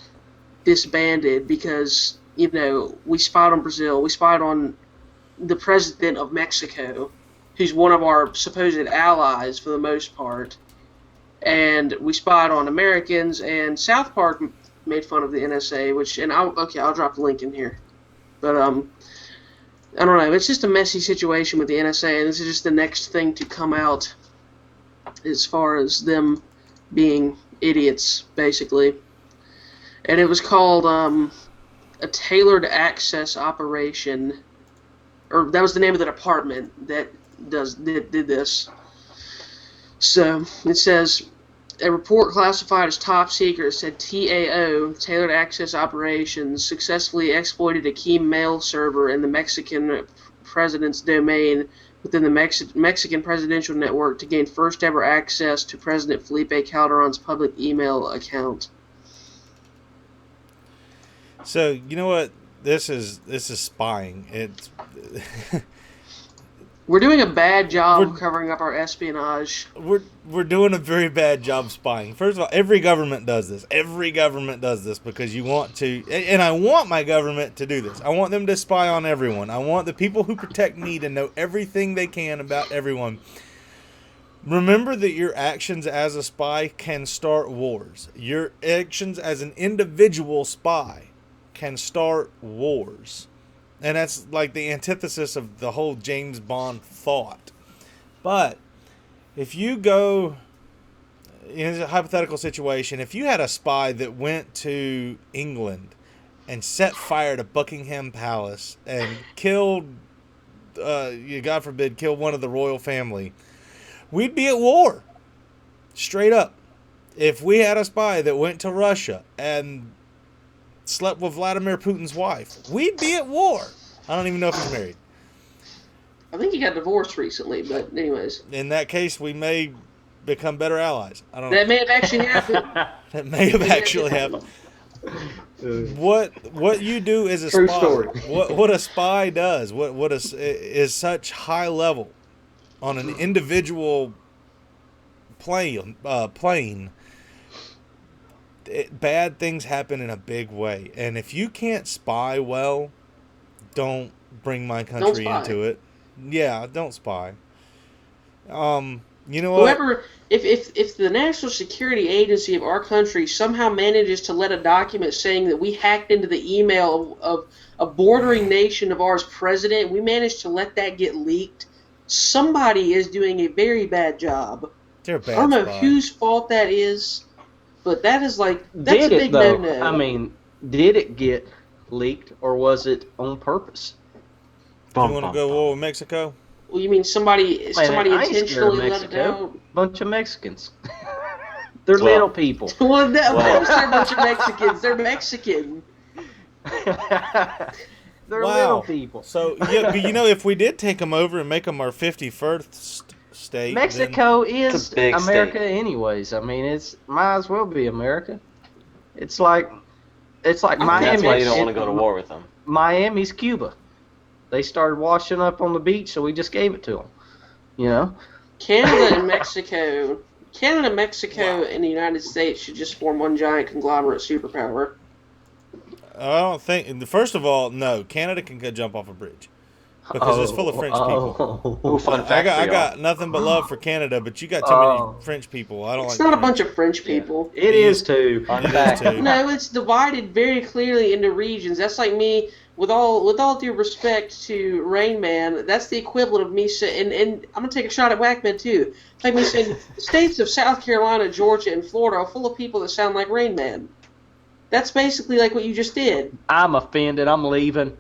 A: disbanded because, we spied on Brazil, we spied on the president of Mexico, who's one of our supposed allies for the most part, and we spied on Americans, and South Park made fun of the NSA, I'll drop the link in here. But, I don't know, it's just a messy situation with the NSA, and this is just the next thing to come out as far as them being idiots, basically. And it was called, a tailored access operation, or that was the name of the department that did this. So it says a report classified as top secret said TAO, Tailored Access Operations, successfully exploited a key mail server in the Mexican president's domain within the Mexican presidential network to gain first ever access to President Felipe Calderon's public email account.
D: So you know what? This is spying. It's
A: We're doing a bad job of covering up our espionage.
D: We're doing a very bad job spying. First of all, every government does this. Every government does this because you want to, and I want my government to do this. I want them to spy on everyone. I want the people who protect me to know everything they can about everyone. Remember that your actions as a spy can start wars. Your actions as an individual spy can start wars. And that's like the antithesis of the whole James Bond thought. But if you go in a hypothetical situation, if you had a spy that went to England and set fire to Buckingham Palace and killed, God forbid, killed one of the royal family, we'd be at war. Straight up. If we had a spy that went to Russia and slept with Vladimir Putin's wife, we'd be at war. I don't even know if he's married.
A: I think he got divorced recently, but anyways.
D: In that case, we may become better allies. I don't know.
A: That may have actually happened.
D: That may have actually happened. What you do as a
C: True
D: spy,
C: story.
D: what a spy does, what is such high level on an individual plane. Bad things happen in a big way, and if you can't spy well, don't bring my country into it. Yeah, don't spy. You know what?
A: Whoever, if the National Security Agency of our country somehow manages to let a document saying that we hacked into the email of a bordering nation of ours president, we managed to let that get leaked, somebody is doing a very bad job.
D: They're a bad
A: I don't know
D: spot.
A: whose fault that is, but that's a
C: Did
A: big
C: it though?
A: no-no.
C: I mean, did it get leaked or was it on purpose?
D: You want to go war with Mexico?
A: Well, you mean somebody
C: Man, I ain't scared of
A: intentionally let it
C: Mexico.
A: out?
C: Bunch of Mexicans. They're little people.
A: Well, of course they're a bunch of Mexicans. They're Mexican.
C: They're little people.
D: So, if we did take them over and make them our 51st state,
C: Mexico is
B: It's a big
C: America
B: state.
C: anyways. I mean, it's might as well be America. It's like Miami.
B: That's why you don't want to go to war with them.
C: Miami's Cuba. They started washing up on the beach, so we just gave it to them. You know?
A: Canada and Mexico, and the United States should just form one giant conglomerate superpower.
D: I don't think. First of all, no. Canada can jump off a bridge because it's full of French people.
B: Ooh, fun fact
D: I
B: for
D: got nothing but love for Canada, but you got too many French people. I don't
A: It's
D: like.
A: not a
D: French.
A: bunch of French people.
C: It is too.
B: Fun
D: It is
B: fact.
D: too.
A: No, it's divided very clearly into regions. That's like me, with all due respect to Rain Man, that's the equivalent of me saying, and I'm going to take a shot at WakMed too. It's like me saying, the states of South Carolina, Georgia, and Florida are full of people that sound like Rain Man. That's basically like what you just did.
C: I'm offended. I'm leaving.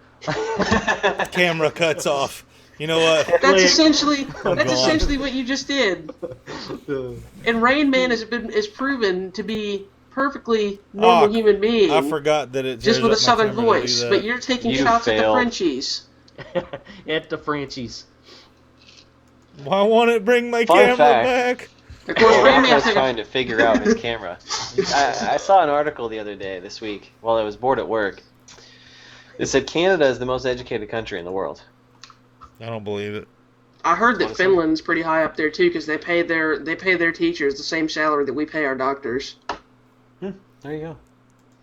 D: Camera cuts off. You know what?
A: That's essentially
D: gone.
A: what you just did. And Rain Man is proven to be perfectly normal human being.
D: I forgot that it
A: just with a southern
D: camera to do
A: voice.
D: that.
A: But you're taking
B: You
A: shots at the
B: failed.
A: Frenchies.
C: At the Frenchies.
D: Why won't it bring my
B: Fun
D: camera
B: fact.
D: back?
A: Of course, Rain
B: I
A: Man
B: was
A: took
B: trying to figure out his camera. I saw an article the other day, this week, while I was bored at work. It said Canada is the most educated country in the world.
D: I don't believe it.
A: I heard that
B: Honestly.
A: Finland's pretty high up there too, because they pay their teachers the same salary that we pay our doctors.
B: There you go.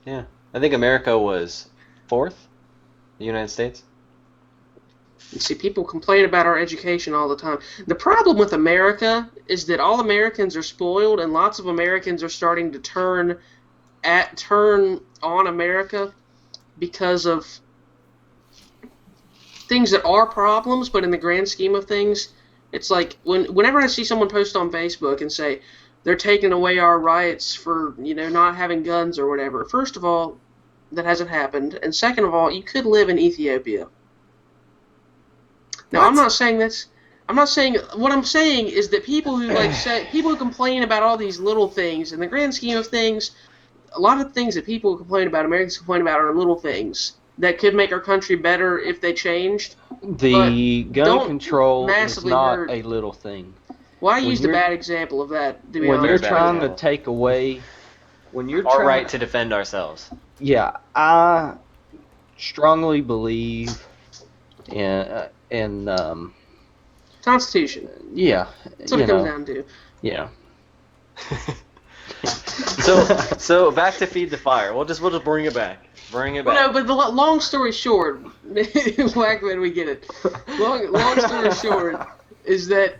B: Yeah. I think America was 4th, the United States.
A: You see, people complain about our education all the time. The problem with America is that all Americans are spoiled, and lots of Americans are starting to turn on America because of things that are problems, but in the grand scheme of things, it's like whenever I see someone post on Facebook and say they're taking away our rights for not having guns or whatever. First of all, that hasn't happened, and second of all, you could live in Ethiopia. Now, I'm not saying that's. I'm not saying. What I'm saying is that people who people who complain about all these little things, in the grand scheme of things, a lot of things that people complain about, Americans complain about, are little things that could make our country better if they changed.
C: The gun
A: don't
C: control is
A: massively
C: not
A: hurt.
C: a little thing.
A: Well, I
C: When
A: used a
C: you're-
A: bad example of that. To be
C: When you're
A: honest.
C: trying to
B: example.
C: take away, when you're
B: Our
C: trying,
B: right to defend ourselves.
C: yeah, I strongly believe in
A: Constitution.
C: yeah,
A: That's what it comes down to.
C: yeah.
B: So back to feed the fire. We'll just bring it back. Bring it back.
A: Well, no, but the long story short, Wackman, we get it. Long story short is that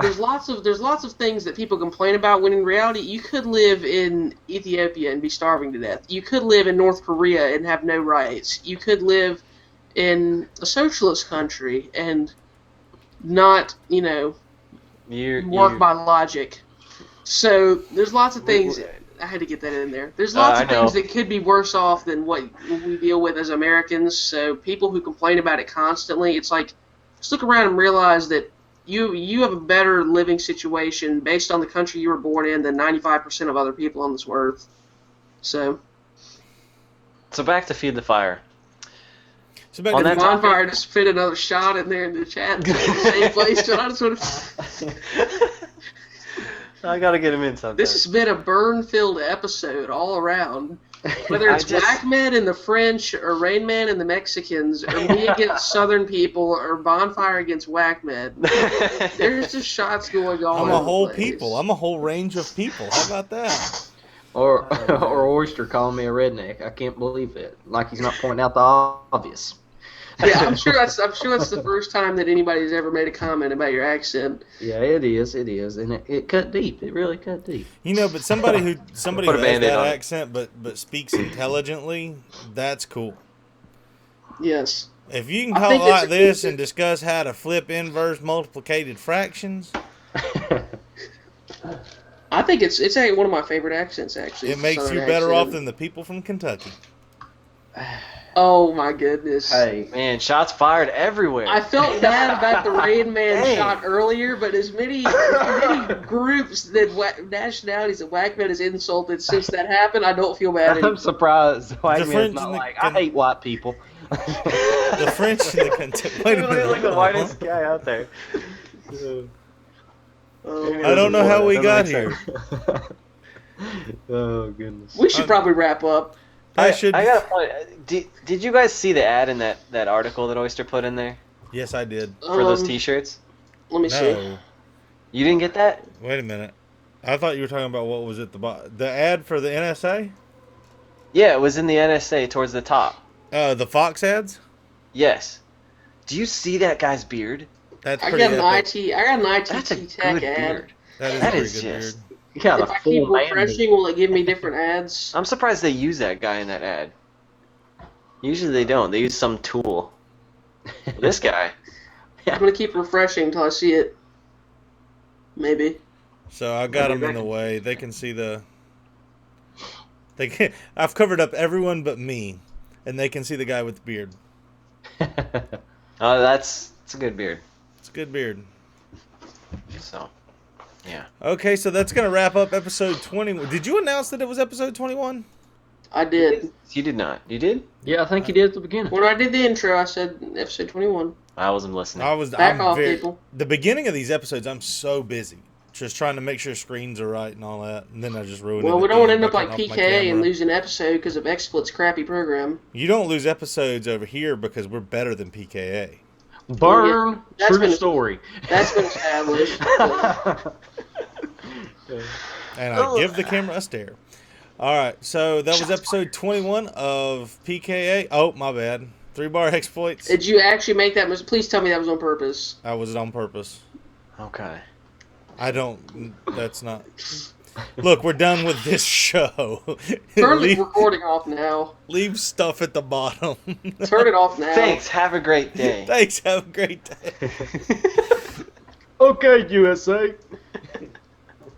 A: there's lots of things that people complain about when in reality you could live in Ethiopia and be starving to death. You could live in North Korea and have no rights. You could live in a socialist country and not, work by logic. So there's lots of things. I had to get that in there. There's lots of things that could be worse off than what we deal with as Americans. So people who complain about it constantly, it's like, just look around and realize that you have a better living situation based on the country you were born in than 95% of other people on this earth. So
B: back to feed the fire.
D: So back
B: On
D: to
B: that
A: Bonfire just fit another shot in there in the chat. Same place. So I just want to...
B: I gotta get him in sometime.
A: This has been a burn-filled episode all around. Whether it's WakMed and the French, or Rain Man and the Mexicans, or me against Southern people, or Bonfire against WakMed, there's just shots going on.
D: I'm a whole people. I'm a whole range of people. How about that?
C: Or Oyster calling me a redneck. I can't believe it. Like he's not pointing out the obvious.
A: Yeah, I'm sure that's the first time that anybody's ever made a comment about your accent.
C: Yeah, it is, and it cut deep. It really cut deep.
D: You know, but somebody who
B: Put a
D: has
B: Band-Aid
D: that
B: on it.
D: accent but speaks intelligently, that's cool.
A: Yes.
D: If you can
A: I
D: talk
A: think it's
D: like
A: a
D: this
A: cool-
D: and discuss how to flip inverse multiplicated fractions,
A: I think it's actually one of my favorite accents. Actually,
D: it makes you
A: Southern
D: better off
A: accent.
D: than the people from Kentucky.
A: Oh my goodness!
C: Hey,
B: Man, shots fired everywhere.
A: I felt bad about the Rain Man
B: Dang.
A: shot earlier, but as many groups that nationalities that WakMed has insulted since that happened, I don't feel bad
C: I'm
A: anymore.
C: surprised. White
D: The
C: man's
D: French
C: not
D: and the
C: like, I hate white people.
D: The French and the Kentucky. Wait a
B: He's
D: minute.
B: like the whitest guy out there.
D: I don't know how we got here.
C: Oh goodness.
A: We should probably wrap up.
D: I should.
B: I got a point. Did you guys see the ad in that article that Oyster put in there
D: Yes, I did.
B: for those T-shirts?
A: Let me see.
D: No.
B: You didn't get that?
D: Wait a minute. I thought you were talking about what was at the ad for the NSA?
B: Yeah, it was in the NSA towards the top.
D: The Fox ads?
B: Yes. Do you see that guy's beard?
D: That's
A: I
D: pretty
A: got an
D: epic.
A: IT. I got an
B: That's a
A: ITT Tech
B: good
A: ad.
B: beard.
D: That
B: That
D: is
B: is
D: a pretty good
B: just-
D: beard.
C: You got
A: If
C: a
A: I
C: full
A: keep
C: man.
A: refreshing, will it give me different ads?
B: I'm surprised they use that guy in that ad. Usually they don't. They use some tool. This guy.
A: I'm gonna keep refreshing until I see it. Maybe.
D: So I got them in the way. They can see the. They can. I've covered up everyone but me, and they can see the guy with the beard.
B: Oh, it's a good beard.
D: It's a good beard.
B: So, yeah.
D: Okay, so that's gonna wrap up episode 20. Did you announce that it was episode 21?
A: I did.
B: You did not. You did?
C: Yeah, I think you did at the beginning.
A: When I did the intro, I said episode 21.
B: I wasn't listening.
A: Back off, people.
D: The beginning of these episodes, I'm so busy, just trying to make sure screens are right and all that, and then I just ruin it.
A: Well, we
D: at
A: don't
D: the
A: want to
D: end
A: end up
D: by
A: like
D: cutting off my
A: PK and
D: camera.
A: lose an episode because of XSplit's crappy program.
D: You don't lose episodes over here because we're better than PKA.
C: Burn.
A: That's
C: True
A: been-
C: story.
A: That's been established.
D: And I give the camera a stare. All right, so that was episode 21 of PKA. Oh, my bad. 3-bar exploits.
A: Did you actually make that? Please tell me that was on purpose.
D: I was on purpose.
B: Okay.
D: I don't. That's not. Look, we're done with this show.
A: Turn the
D: leave,
A: recording off now.
D: leave stuff at the bottom.
A: Turn it off now.
B: Thanks. Have a great day.
D: Thanks. Have a great day.
C: Okay, USA.